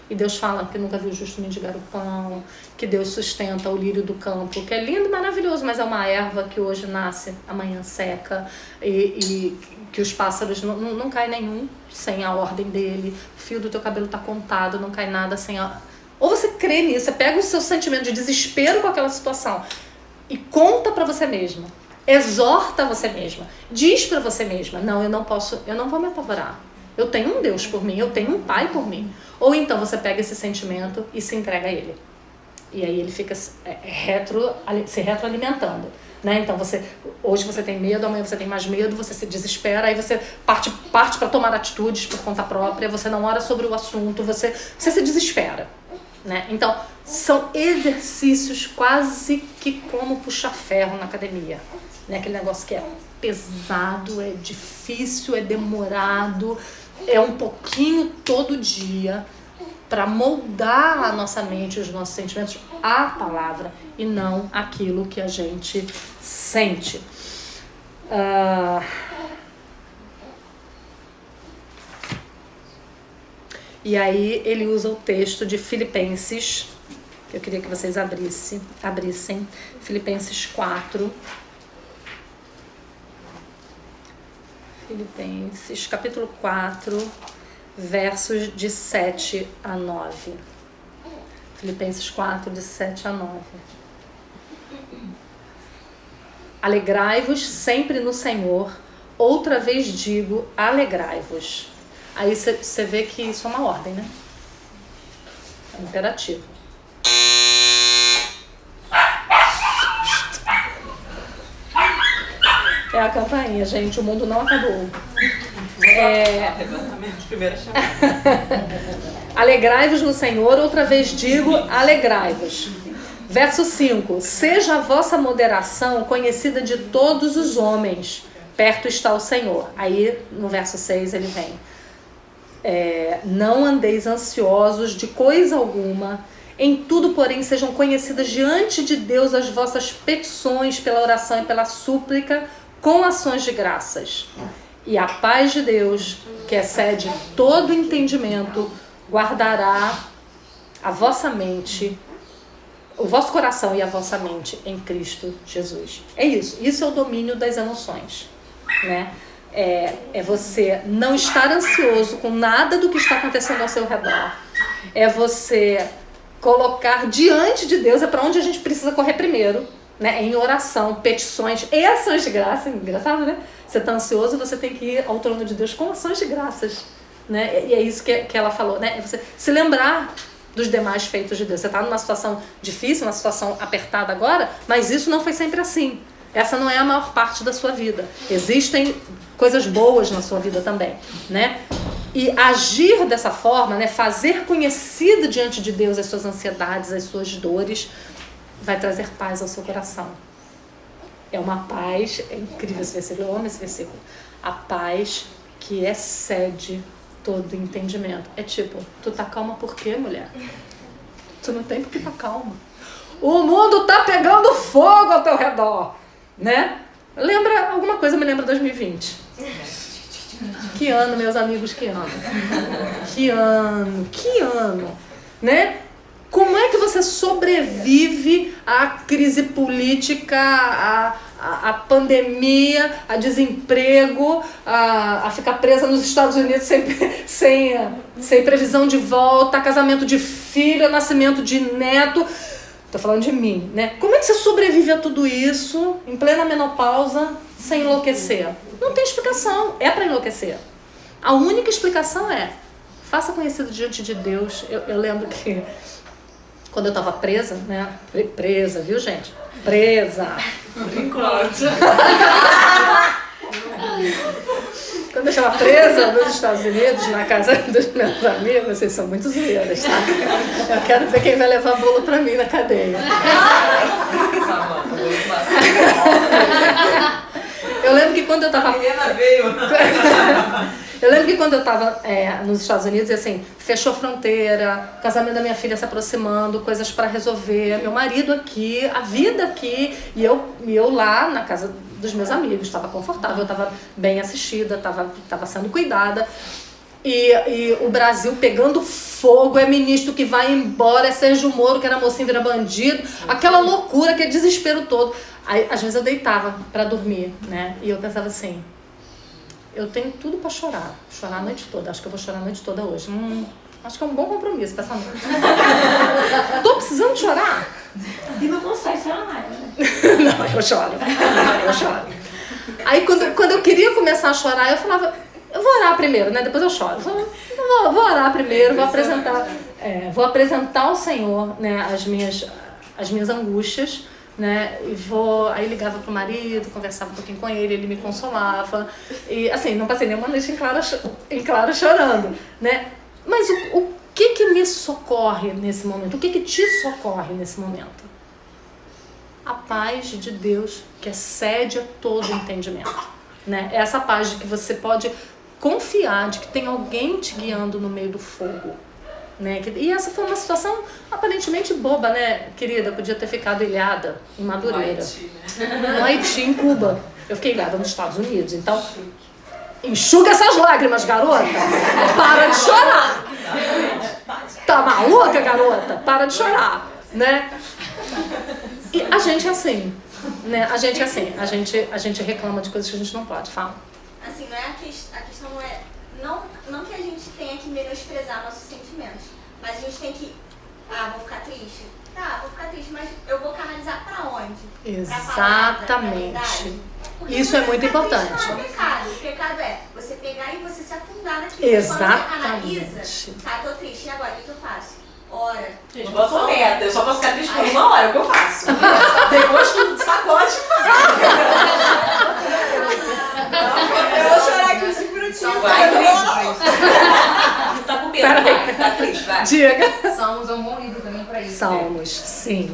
Speaker 1: E Deus fala que nunca viu o justo mendigar o pão, que Deus sustenta o lírio do campo, que é lindo e maravilhoso, mas é uma erva que hoje nasce, amanhã seca, e que os pássaros não cai nenhum sem a ordem dele, o fio do teu cabelo tá contado, não cai nada sem a... Ou você crê nisso, você pega o seu sentimento de desespero com aquela situação e conta pra você mesma, exorta você mesma, diz pra você mesma, não, eu não vou me apavorar. Eu tenho um Deus por mim, eu tenho um Pai por mim. Ou então você pega esse sentimento e se entrega a Ele. E aí ele fica se retroalimentando. Né? Então hoje você tem medo, amanhã você tem mais medo, você se desespera, aí você parte para tomar atitudes por conta própria, você não ora sobre o assunto, você se desespera. Né? Então são exercícios quase que como puxar ferro na academia. Né? Aquele negócio que é pesado, é difícil, é demorado, é um pouquinho todo dia para moldar a nossa mente, os nossos sentimentos, à palavra e não aquilo que a gente sente. E aí ele usa o texto de Filipenses, que eu queria que vocês abrissem, Filipenses 4. Filipenses, capítulo 4, versos de 7 a 9. Filipenses 4, de 7 a 9. Alegrai-vos sempre no Senhor, outra vez digo, alegrai-vos. Aí você vê que isso é uma ordem, né? É um imperativo. É a campainha, gente, o mundo não acabou.
Speaker 3: Arrebatamento, primeira chamada.
Speaker 1: Alegrai-vos no Senhor, outra vez digo, alegrai-vos. Verso 5. Seja a vossa moderação conhecida de todos os homens, perto está o Senhor. Aí no verso 6 ele vem. Não andeis ansiosos de coisa alguma, em tudo, porém, sejam conhecidas diante de Deus as vossas petições pela oração e pela súplica, com ações de graças. E a paz de Deus, que excede todo entendimento, guardará a vossa mente, o vosso coração e a vossa mente em Cristo Jesus. É isso. Isso é o domínio das emoções, né? É você não estar ansioso com nada do que está acontecendo ao seu redor. É você colocar diante de Deus, é para onde a gente precisa correr primeiro, né? Em oração, petições e ações de graça. Engraçado, né? Você está ansioso, você tem que ir ao trono de Deus com ações de graças, né? E é isso que ela falou, né? É você se lembrar dos demais feitos de Deus. Você está numa situação difícil, uma situação apertada agora, mas isso não foi sempre assim. Essa não é a maior parte da sua vida. Existem coisas boas na sua vida também, né? E agir dessa forma, né? Fazer conhecido diante de Deus as suas ansiedades, as suas dores, vai trazer paz ao seu coração. É uma paz, é incrível esse versículo, eu amo esse versículo. A paz que excede todo entendimento. É tipo, tu tá calma por quê, mulher? Tu não tem por que tá calma. O mundo tá pegando fogo ao teu redor, né? Lembra, alguma coisa me lembra 2020. Que ano, meus amigos, que ano. Que ano, né? Como é que você sobrevive à crise política, à pandemia, a desemprego, a ficar presa nos Estados Unidos sem previsão de volta, casamento de filho, nascimento de neto? Tô falando de mim, né? Como é que você sobrevive a tudo isso em plena menopausa sem enlouquecer? Não tem explicação, é para enlouquecer. A única explicação é, faça conhecido diante de Deus. Eu lembro que quando eu tava presa, né? Presa, viu, gente? Presa.
Speaker 3: Enquanto.
Speaker 1: Quando Quando eu estava presa nos Estados Unidos, na casa dos meus amigos, vocês são muito zoeiras, tá? Eu quero ver quem vai levar bolo pra mim na cadeia. Eu lembro que quando eu tava...
Speaker 3: A Helena veio.
Speaker 1: Eu lembro que quando eu estava nos Estados Unidos, assim, fechou fronteira, casamento da minha filha se aproximando, coisas para resolver, meu marido aqui, a vida aqui, e eu lá na casa dos meus amigos, estava confortável, estava bem assistida, estava sendo cuidada. E o Brasil pegando fogo, é ministro que vai embora, é Sérgio Moro, que era mocinho, vira bandido, aquela loucura, aquele desespero todo. Aí, às vezes eu deitava para dormir, né? E eu pensava assim, eu tenho tudo para chorar a noite toda, acho que eu vou chorar a noite toda hoje. Acho que é um bom compromisso pra essa noite. Tô precisando chorar.
Speaker 4: E não consegue chorar, né?
Speaker 1: Não, eu choro. Aí quando eu queria começar a chorar, eu falava, eu vou orar primeiro, né? Depois eu choro. Eu vou orar primeiro, vou apresentar ao Senhor, né, as minhas angústias, né? Aí ligava pro marido, conversava um pouquinho com ele me consolava. E assim, não passei nenhuma noite em claro chorando, né? Mas o que me socorre nesse momento? O que te socorre nesse momento? A paz de Deus que excede a todo entendimento, né? É essa paz de que você pode confiar de que tem alguém te guiando no meio do fogo, né? E essa foi uma situação aparentemente boba, né, querida? Podia ter ficado ilhada em Madureira. No Haiti, em Cuba. Eu fiquei ilhada nos Estados Unidos. Então, enxuga essas lágrimas, garota. Para de chorar. Tá maluca, garota? Para de chorar, né? E a gente é assim, né? A gente reclama de coisas que a gente não pode. Fala.
Speaker 2: Assim, não é a questão não é não que a gente tenha que menosprezar nossos sentimentos, mas a gente tem que vou ficar triste. Tá, vou ficar triste, mas eu vou canalizar pra onde?
Speaker 1: Exatamente. Isso é muito importante.
Speaker 2: Não é pecado. O pecado é você pegar e você se afundar naquilo.
Speaker 1: Exatamente.
Speaker 2: Quando você canaliza, tá, tô triste, e agora? O que eu faço? Ora.
Speaker 3: Gente, eu sou meta, eu só posso ficar triste por uma hora, é o que eu faço. Depois tu sacode.
Speaker 2: Eu vou chorar aqui um segurativo.
Speaker 3: Vai, tá com medo, vai. Tá triste, vai.
Speaker 1: Diga.
Speaker 5: Salmos é um bom livro também pra isso.
Speaker 1: Salmos, sim.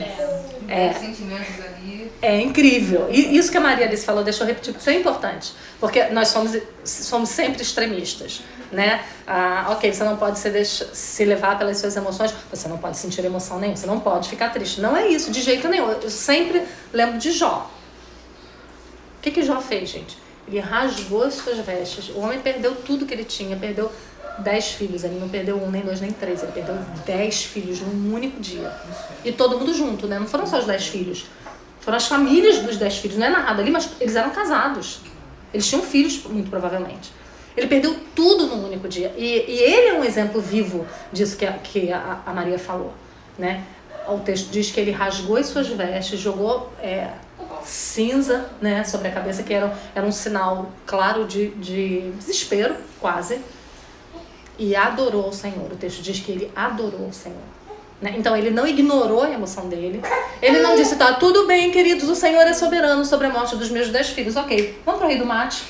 Speaker 5: Os sentimentos ali.
Speaker 1: É incrível. E isso que a Maria Alice falou, deixa eu repetir, porque isso é importante. Porque nós somos sempre extremistas, né? Ok, você não pode se levar pelas suas emoções, você não pode sentir emoção nenhuma, você não pode ficar triste. Não é isso, de jeito nenhum. Eu sempre lembro de Jó. O que Jó fez, gente? Ele rasgou as suas vestes. O homem perdeu tudo que ele tinha, perdeu 10 filhos. Ele não perdeu 1, nem 2, nem 3. Ele perdeu 10 filhos num único dia. E todo mundo junto, né? Não foram só os 10 filhos. Foram as famílias dos 10 filhos. Não é narrado ali, mas eles eram casados. Eles tinham filhos, muito provavelmente. Ele perdeu tudo num único dia. E ele é um exemplo vivo disso que a Maria falou, né? O texto diz que ele rasgou as suas vestes, jogou cinza, né, sobre a cabeça, que era um sinal claro de desespero, quase. E adorou o Senhor. O texto diz que ele adorou o Senhor. Né? Então ele não ignorou a emoção dele. Ele não disse, tá, tudo bem, queridos, o Senhor é soberano sobre a morte dos meus 10 filhos. Ok, vamos pro Rei do Mate.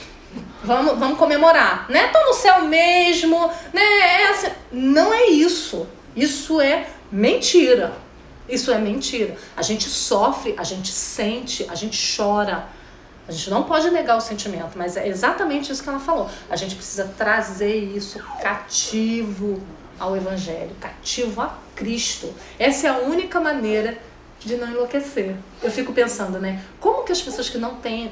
Speaker 1: Vamos comemorar. Né? Tô no céu mesmo. Né? Assim. Não é isso. Isso é mentira. Isso é mentira. A gente sofre, a gente sente, a gente chora. A gente não pode negar o sentimento, mas é exatamente isso que ela falou. A gente precisa trazer isso cativo ao Evangelho, cativo a Cristo. Essa é a única maneira de não enlouquecer. Eu fico pensando, né? Como que as pessoas que não têm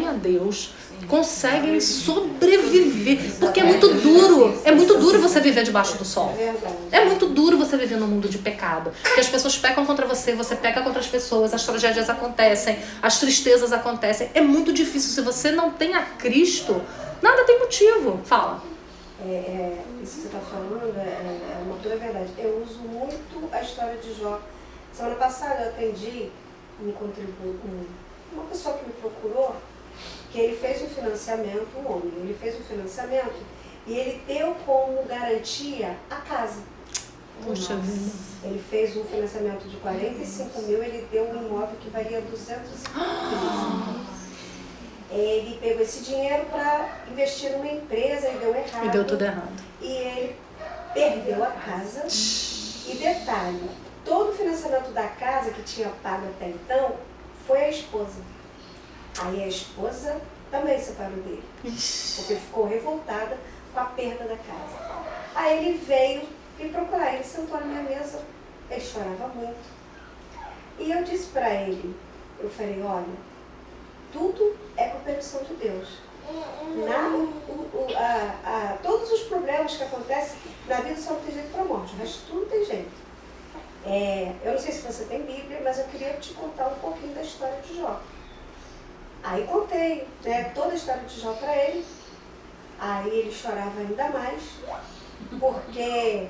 Speaker 1: a Deus conseguem sobreviver? Porque é muito duro. É muito duro você viver debaixo do sol. É muito duro você viver num mundo de pecado. Porque as pessoas pecam contra você, você peca contra as pessoas, as tragédias acontecem, as tristezas acontecem. É muito difícil. Se você não tem a Cristo, nada tem motivo. Fala.
Speaker 6: Isso que você está falando é uma pura verdade. Eu uso muito a história de Jó. Semana passada eu atendi, encontrei uma pessoa que me procurou, que ele fez um financiamento, um homem, ele fez um financiamento e ele deu como garantia a casa.
Speaker 1: Poxa vida.
Speaker 6: Ele fez um financiamento de 45 mil, ele deu um imóvel que valia 215. Ele pegou esse dinheiro para investir numa empresa e deu errado.
Speaker 1: E deu tudo errado.
Speaker 6: E ele perdeu a casa. E detalhe, todo o financiamento da casa que tinha pago até então foi a esposa. Aí a esposa também separou dele, porque ficou revoltada com a perda da casa. Aí ele veio me procurar, ele sentou na minha mesa, ele chorava muito. E eu disse para ele, eu falei, olha, tudo é com a permissão de Deus. Todos os problemas que acontecem na vida só não tem jeito para a morte, o resto tudo tem jeito. Eu não sei se você tem Bíblia, mas eu queria te contar um pouquinho da história de Jó. Aí contei, né, toda a história de Jó para ele. Aí ele chorava ainda mais, porque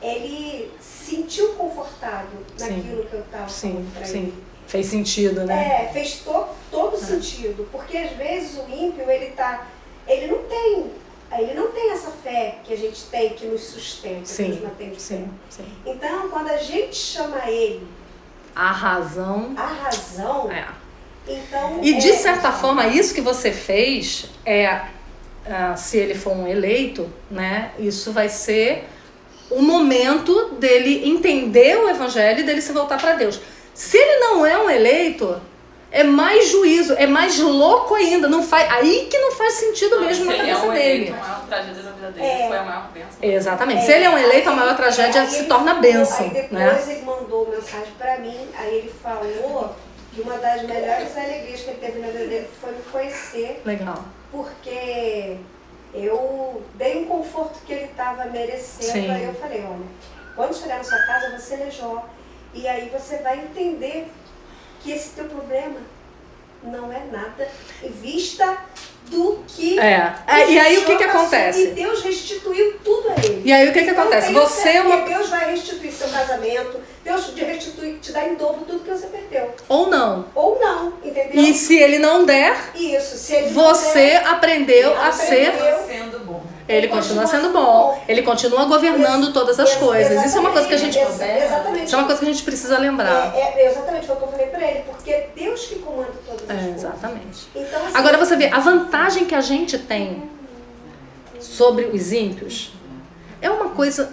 Speaker 6: ele se sentiu confortado naquilo que eu estava falando para ele.
Speaker 1: Fez sentido, né?
Speaker 6: Fez todo sentido, porque às vezes o ímpio, ele não tem essa fé que a gente tem, que nos sustenta, que nos mantém de pé. Então, quando a gente chama ele...
Speaker 1: A razão...
Speaker 6: Então,
Speaker 1: e de certa forma, isso que você fez, se ele for um eleito, né, isso vai ser o momento dele entender o evangelho e dele se voltar para Deus. Se ele não é um eleito, é mais juízo, é mais louco ainda. Aí que não faz sentido mesmo na cabeça dele.
Speaker 3: A maior tragédia da vida dele foi a maior bênção.
Speaker 1: Exatamente. Se ele é um eleito, a maior tragédia se torna bênção.
Speaker 6: Aí depois ele mandou mensagem para mim, aí ele falou que uma das melhores alegrias que ele teve na vida dele foi me conhecer.
Speaker 1: Legal.
Speaker 6: Porque eu dei um conforto que ele estava merecendo. Aí eu falei, olha, quando chegar na sua casa, você lê Jó. E aí você vai entender que esse teu problema não é nada em vista do que...
Speaker 1: E aí o que acontece?
Speaker 6: E Deus restituiu tudo a ele.
Speaker 1: E aí o que acontece?
Speaker 6: Deus vai restituir seu casamento, Deus te dá em dobro tudo que você perdeu.
Speaker 1: Ou não,
Speaker 6: entendeu?
Speaker 1: E se ele não der,
Speaker 6: se ele
Speaker 1: você aprendeu a ser...
Speaker 5: Sendo bom.
Speaker 1: Ele continua sendo bom, ele continua governando todas as coisas. Isso é uma coisa que a gente... Isso é uma coisa que a gente precisa lembrar.
Speaker 6: Exatamente, foi o que eu falei pra ele, porque é Deus que comanda todas as coisas.
Speaker 1: Exatamente.
Speaker 6: Então, assim,
Speaker 1: agora você vê, a vantagem que a gente tem sobre os ímpios é uma coisa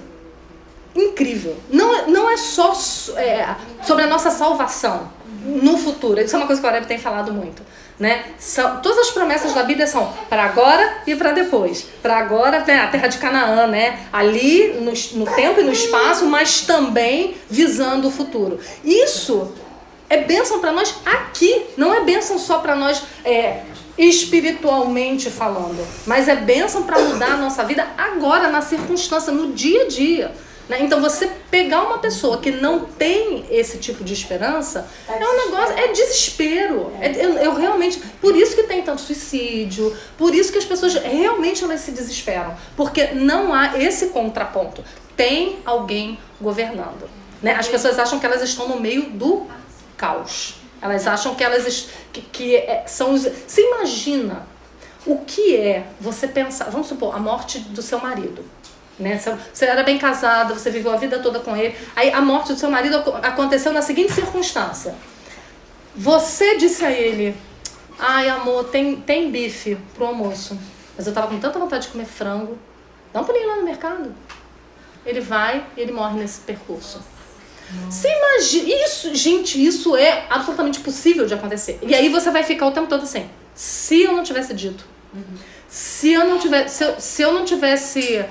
Speaker 1: incrível. Não é só sobre a nossa salvação no futuro. Isso é uma coisa que o Oreb tem falado muito. Né? Todas as promessas da Bíblia são para agora e para depois. Para agora, né, a terra de Canaã, né? Ali no tempo e no espaço, mas também visando o futuro. Isso é bênção para nós aqui, não é bênção só para nós espiritualmente falando, mas é bênção para mudar a nossa vida agora, na circunstância, no dia a dia. Né? Então você pegar uma pessoa que não tem esse tipo de esperança é um negócio, é desespero. Eu realmente, por isso que tem tanto suicídio, por isso que as pessoas realmente elas se desesperam, porque não há esse contraponto. Tem alguém governando. Né? As pessoas acham que elas estão no meio do caos. Elas acham que elas são os... Você imagina o que é você pensar, vamos supor, a morte do seu marido. Né? Você era bem casada, você viveu a vida toda com ele. Aí a morte do seu marido aconteceu na seguinte circunstância. Você disse a ele: ai amor, tem bife pro almoço, mas eu tava com tanta vontade de comer frango. Dá um pulinho lá no mercado. Ele vai e ele morre nesse percurso. Você imagina, isso é absolutamente possível de acontecer. E aí você vai ficar o tempo todo assim: se eu não tivesse dito, se eu não tivesse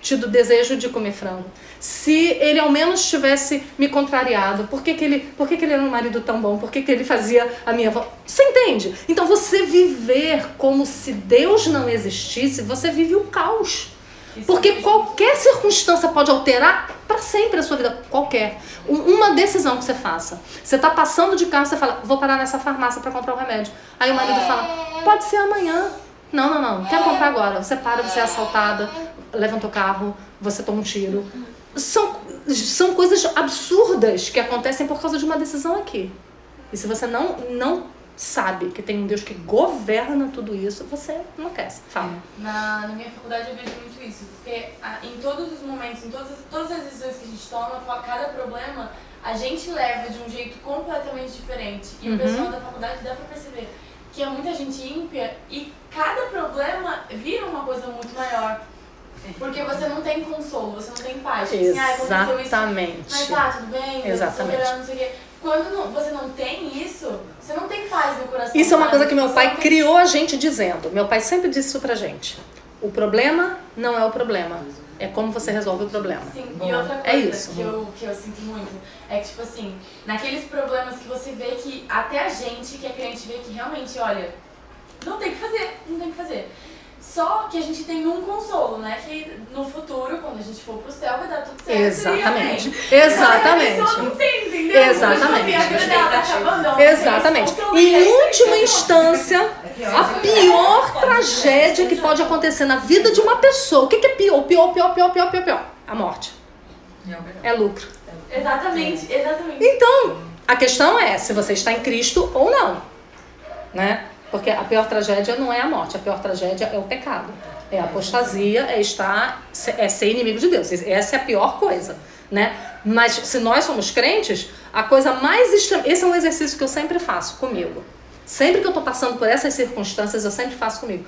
Speaker 1: tido desejo de comer frango, se ele ao menos tivesse me contrariado, por que ele era um marido tão bom, por que ele fazia a minha avó? Você entende? Então você viver como se Deus não existisse, você vive um caos. Porque qualquer circunstância pode alterar para sempre a sua vida, qualquer. Uma decisão que você faça. Você está passando de carro, você fala: vou parar nessa farmácia para comprar um remédio. Aí o marido fala: pode ser amanhã. Não, quero comprar agora. Você para, você é assaltada, levanta o carro, você toma um tiro. São coisas absurdas que acontecem por causa de uma decisão aqui. E se você não sabe que tem um Deus que governa tudo isso, você enlouquece. Fala.
Speaker 7: Na minha faculdade eu vejo muito isso, porque em todos os momentos, em todas as decisões que a gente toma, cada problema, a gente leva de um jeito completamente diferente. E o pessoal da faculdade dá pra perceber que é muita gente ímpia e cada problema vira uma coisa muito maior. Porque você não tem consolo, você não tem paz. Tipo assim, aconteceu isso, mas tudo bem,
Speaker 1: Exatamente.
Speaker 7: eu tô não sei o quê. Quando você não tem isso, você não tem paz no coração.
Speaker 1: Isso é uma coisa que meu pai criou a gente dizendo. Meu pai sempre disse isso pra gente. O problema não é o problema. É como você resolve o problema.
Speaker 7: Sim, e outra coisa que eu sinto muito é que, tipo assim, naqueles problemas que você vê que até a gente que é crente vê que realmente, olha, não tem o que fazer. Só que a gente tem um consolo, né? Que no futuro, quando a gente for pro céu, vai dar tudo certo.
Speaker 1: Exatamente.
Speaker 7: Exatamente. A pessoa não tem, entendeu?
Speaker 1: Exatamente.
Speaker 7: Tipo assim, a vida dela tá acabando.
Speaker 1: Exatamente. Em última instância, a pior tragédia que pode acontecer na vida de uma pessoa. O que é pior? Pior. A morte. É lucro.
Speaker 7: Exatamente.
Speaker 1: Então, a questão é se você está em Cristo ou não, né? Porque a pior tragédia não é a morte, a pior tragédia é o pecado. É a apostasia, é ser inimigo de Deus. Essa é a pior coisa, né? Mas se nós somos crentes, a coisa mais extrema... Esse é um exercício que eu sempre faço comigo. Sempre que eu estou passando por essas circunstâncias, eu sempre faço comigo.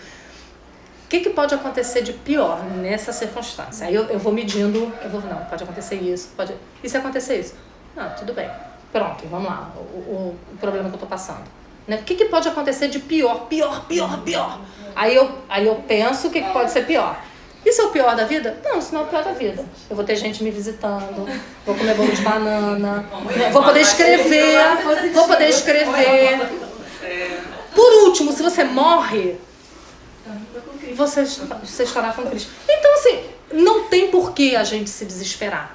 Speaker 1: O que pode acontecer de pior nessa circunstância? Aí eu vou medindo, não, pode acontecer isso, pode... E se acontecer isso? Não, tudo bem. Pronto, vamos lá, o problema que eu estou passando. Né? O que pode acontecer de pior? Aí eu penso o que pode ser pior. Isso é o pior da vida? Não, isso não é o pior da vida. Eu vou ter gente me visitando, vou comer bolo de banana, vou poder escrever. Por último, se você morre, você estará com Cristo. Então, assim, não tem por que a gente se desesperar.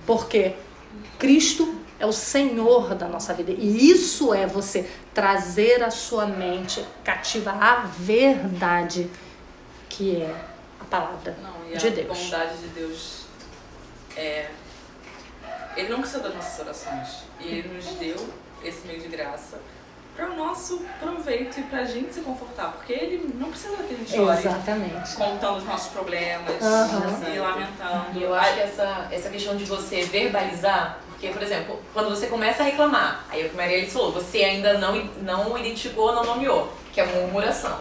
Speaker 1: Porque Cristo é o Senhor da nossa vida. E isso é você trazer a sua mente cativa à verdade, que é a palavra de Deus.
Speaker 3: A bondade de Deus Ele não precisa das nossas orações. E Ele nos deu esse meio de graça para o nosso proveito e para a gente se confortar. Porque Ele não precisa que a gente ore.
Speaker 1: Exatamente.
Speaker 3: Contando os nossos problemas e lamentando.
Speaker 5: E eu acho que essa questão de você verbalizar. Porque, por exemplo, quando você começa a reclamar, aí o que a Maria falou, você ainda não identificou, não nomeou, que é murmuração.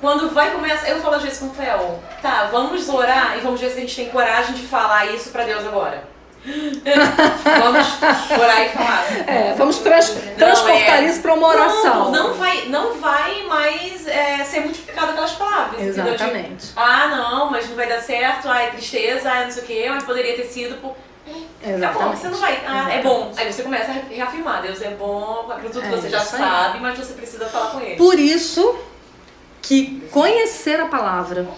Speaker 5: Quando vai começar, eu falo às vezes com o Rafael, tá, vamos orar e vamos ver se a gente tem coragem de falar isso pra Deus agora. Vamos orar e falar.
Speaker 1: Vamos transportar isso pra uma oração.
Speaker 5: Não vai mais ser multiplicado aquelas palavras.
Speaker 1: Exatamente.
Speaker 5: Não, mas não vai dar certo, é tristeza, não sei o quê, mas poderia ter sido por...
Speaker 1: Exatamente.
Speaker 5: Você não vai, é bom. Aí você começa a reafirmar, Deus é bom, aquilo tudo que você já sabe, mas você precisa falar com Ele.
Speaker 1: Por isso que conhecer a palavra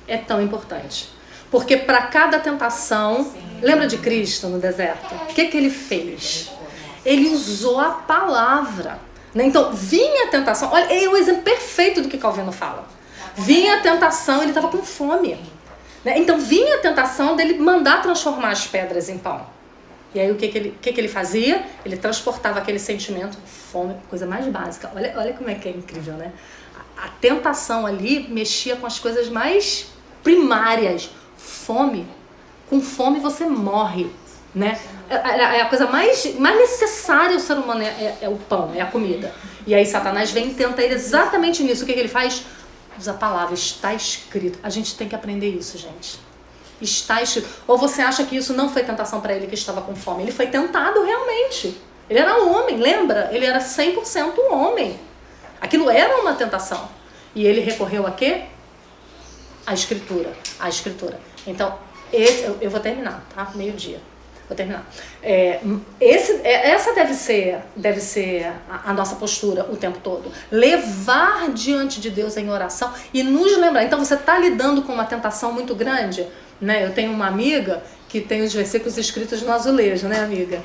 Speaker 1: é tão importante. Porque para cada tentação, lembra de Cristo no deserto? O que Ele fez? Ele usou a palavra. Né? Então, vinha a tentação, olha, é o exemplo perfeito do que Calvino fala. Vinha a tentação, ele estava com fome. Então vinha a tentação dele mandar transformar as pedras em pão. E aí o que ele fazia? Ele transportava aquele sentimento, fome, coisa mais básica. Olha como é que é incrível, né? A tentação ali mexia com as coisas mais primárias. Fome. Com fome você morre, né? É a coisa mais necessária ao ser humano é o pão, é a comida. E aí Satanás vem e tenta ele exatamente nisso. O que ele faz? Usa a palavra, está escrito. A gente tem que aprender isso, gente. Está escrito. Ou você acha que isso não foi tentação para ele que estava com fome? Ele foi tentado realmente. Ele era homem, lembra? Ele era 100% homem. Aquilo era uma tentação. E ele recorreu a quê? A escritura. A escritura. Então, eu vou terminar, tá? Meio-dia. Vou terminar. Essa deve ser a nossa postura o tempo todo. Levar diante de Deus em oração e nos lembrar. Então você está lidando com uma tentação muito grande, né? Eu tenho uma amiga que tem os versículos escritos no azulejo, né, amiga?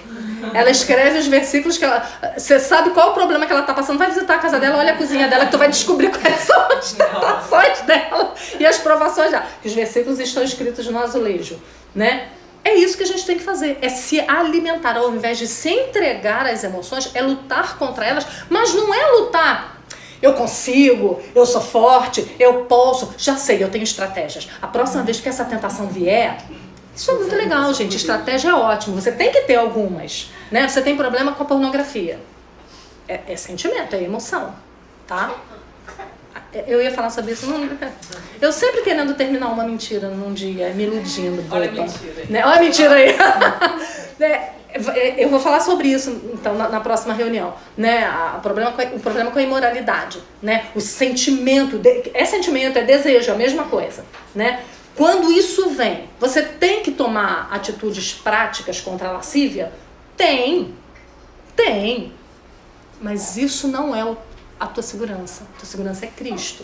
Speaker 1: Ela escreve os versículos que ela... Você sabe qual o problema que ela está passando? Vai visitar a casa dela, olha a cozinha dela, que tu vai descobrir quais são as tentações dela e as provações dela. Os versículos estão escritos no azulejo, né? É isso que a gente tem que fazer, é se alimentar, ao invés de se entregar às emoções, é lutar contra elas, mas não é lutar, eu consigo, eu sou forte, eu posso, já sei, eu tenho estratégias. A próxima vez que essa tentação vier, isso é muito legal, gente, estratégia é ótimo, você tem que ter algumas, né? Você tem problema com a pornografia, é sentimento, é emoção. tá? Eu ia falar sobre isso, não. Eu sempre querendo terminar uma mentira num dia, me iludindo.
Speaker 3: Olha a
Speaker 1: boba.
Speaker 3: mentira aí.
Speaker 1: Né? Olha a mentira aí. Eu vou falar sobre isso, então, na próxima reunião. Né? O problema com a imoralidade. Né? O sentimento, é sentimento, é desejo, é a mesma coisa. Né? Quando isso vem, você tem que tomar atitudes práticas contra a lascívia? Tem. Mas isso não é a tua segurança. A tua segurança é Cristo.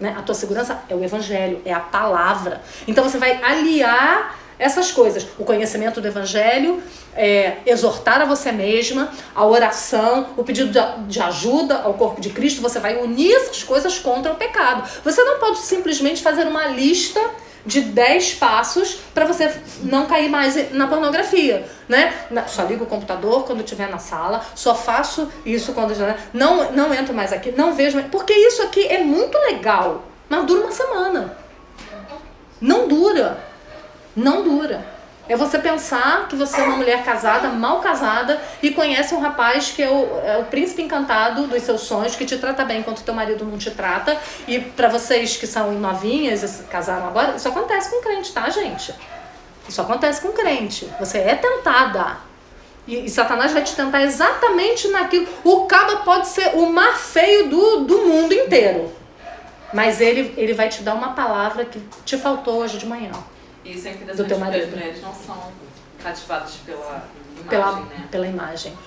Speaker 1: Né? A tua segurança é o Evangelho, é a palavra. Então você vai aliar essas coisas. O conhecimento do Evangelho, exortar a você mesma, a oração, o pedido de ajuda ao corpo de Cristo. Você vai unir essas coisas contra o pecado. Você não pode simplesmente fazer uma lista de 10 passos para você não cair mais na pornografia, né? Só ligo o computador quando estiver na sala, só faço isso quando já não entro mais aqui, não vejo mais, porque isso aqui é muito legal, mas dura uma semana. Não dura. É você pensar que você é uma mulher casada, mal casada, e conhece um rapaz que é o príncipe encantado dos seus sonhos, que te trata bem enquanto teu marido não te trata. E pra vocês que são novinhas e se casaram agora, isso acontece com crente, tá, gente? Isso acontece com crente. Você é tentada. E Satanás vai te tentar exatamente naquilo. O caba pode ser o mais feio do mundo inteiro. Mas ele vai te dar uma palavra que te faltou hoje de manhã.
Speaker 3: Isso é interessante porque as mulheres não são cativadas pela imagem, né?
Speaker 1: Pela imagem.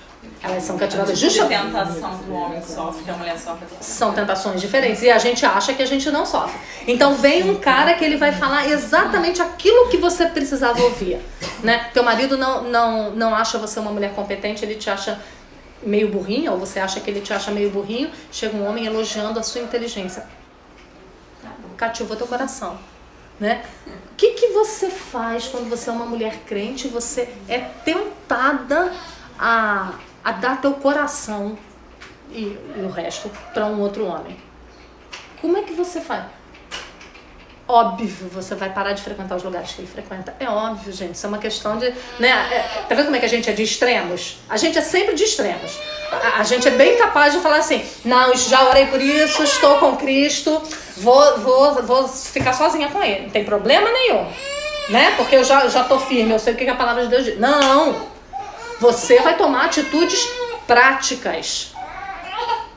Speaker 1: Elas são cativadas
Speaker 3: A
Speaker 1: justamente.
Speaker 3: tentação que o homem sofre, que a mulher sofre.
Speaker 1: São tentações diferentes. E a gente acha que a gente não sofre. Então vem um cara que ele vai falar exatamente aquilo que você precisava ouvir. Né? Teu marido não acha você uma mulher competente, ele te acha meio burrinho, ou você acha que ele te acha meio burrinho. Chega um homem elogiando a sua inteligência. Cativou teu coração. Né? O que você faz quando você é uma mulher crente e você é tentada a dar teu coração e o resto para um outro homem? Como é que você faz? Óbvio, você vai parar de frequentar os lugares que ele frequenta. É óbvio, gente. Isso é uma questão de... Né? Tá vendo como é que a gente é de extremos? A gente é sempre de extremos. A gente é bem capaz de falar assim, não, já orei por isso, estou com Cristo, vou ficar sozinha com ele. Não tem problema nenhum. Né? Porque eu já tô firme, eu sei o que a palavra de Deus diz. Não! Você vai tomar atitudes práticas.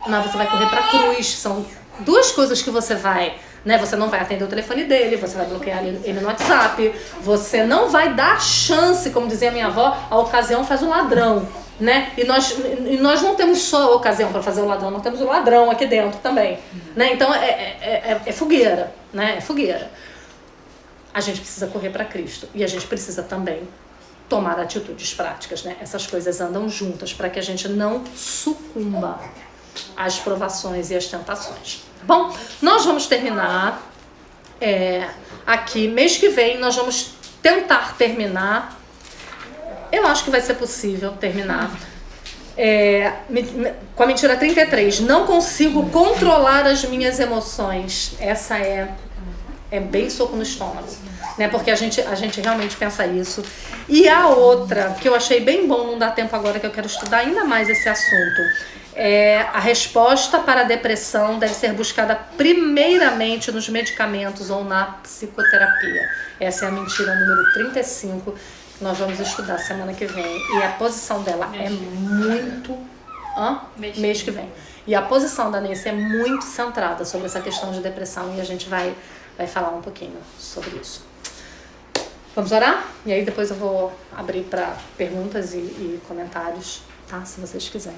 Speaker 1: Não, você vai correr pra cruz. São duas coisas que você vai... Né? Você não vai atender o telefone dele, você vai bloquear ele no WhatsApp, você não vai dar chance, como dizia minha avó, a ocasião faz o ladrão. Né? E nós não temos só a ocasião para fazer o ladrão, nós temos o ladrão aqui dentro também. Né? Então é fogueira, né? É fogueira. A gente precisa correr para Cristo e a gente precisa também tomar atitudes práticas. Né? Essas coisas andam juntas para que a gente não sucumba às provações e às tentações. Bom, nós vamos terminar aqui. Mês que vem nós vamos tentar terminar. Eu acho que vai ser possível terminar. Com a mentira 33. Não consigo controlar as minhas emoções. Essa é bem soco no estômago. Né? Porque a gente realmente pensa isso. E a outra, que eu achei bem bom, não dá tempo agora, que eu quero estudar ainda mais esse assunto. A resposta para a depressão deve ser buscada primeiramente nos medicamentos ou na psicoterapia. Essa é a mentira número 35, que nós vamos estudar semana que vem. E a posição dela é muito... Mês que vem. E a posição da Nesse é muito centrada sobre essa questão de depressão e a gente vai falar um pouquinho sobre isso. Vamos orar? E aí depois eu vou abrir para perguntas e comentários, tá? Se vocês quiserem.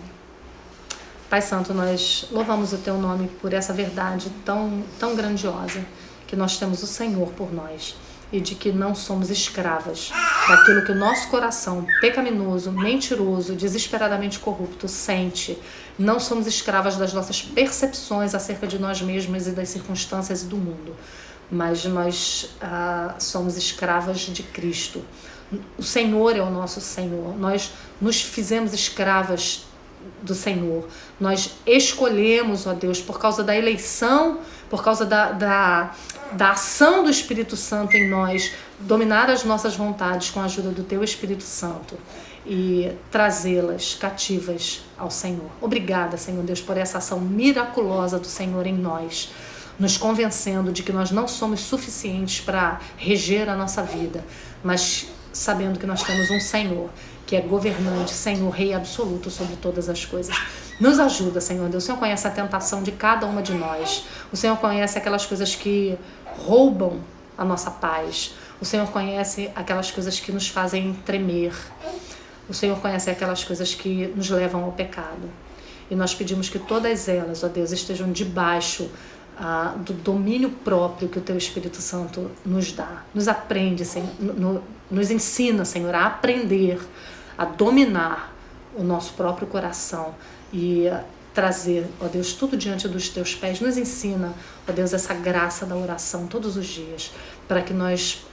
Speaker 1: Pai Santo, nós louvamos o Teu nome por essa verdade tão grandiosa, que nós temos o Senhor por nós e de que não somos escravas daquilo que o nosso coração pecaminoso, mentiroso, desesperadamente corrupto sente. Não somos escravas das nossas percepções acerca de nós mesmas e das circunstâncias e do mundo, mas nós somos escravas de Cristo. O Senhor é o nosso Senhor. Nós nos fizemos escravas do Senhor. Nós escolhemos, ó Deus, por causa da eleição, por causa da ação do Espírito Santo em nós, dominar as nossas vontades com a ajuda do Teu Espírito Santo. e trazê-las cativas ao Senhor. Obrigada, Senhor Deus, por essa ação miraculosa do Senhor em nós, nos convencendo de que nós não somos suficientes para reger a nossa vida, mas sabendo que nós temos um Senhor que é governante, Senhor, Rei absoluto sobre todas as coisas. Nos ajuda, Senhor Deus. O Senhor conhece a tentação de cada uma de nós. O Senhor conhece aquelas coisas que roubam a nossa paz. O Senhor conhece aquelas coisas que nos fazem tremer. O Senhor conhece aquelas coisas que nos levam ao pecado. E nós pedimos que todas elas, ó Deus, estejam debaixo do domínio próprio que o Teu Espírito Santo nos dá. Nos aprende, Senhor, nos ensina, Senhor, a aprender, a dominar o nosso próprio coração e trazer, ó Deus, tudo diante dos Teus pés. Nos ensina, ó Deus, essa graça da oração todos os dias, para que nós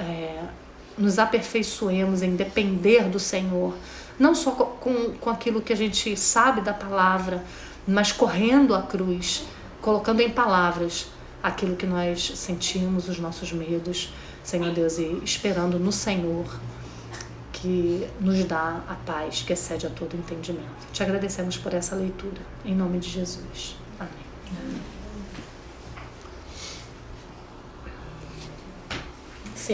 Speaker 1: nos aperfeiçoemos em depender do Senhor, não só com aquilo que a gente sabe da palavra, mas correndo a cruz, colocando em palavras aquilo que nós sentimos, os nossos medos, Senhor Deus, e esperando no Senhor, que nos dá a paz que excede a todo entendimento. Te agradecemos por essa leitura. Em nome de Jesus. Amém.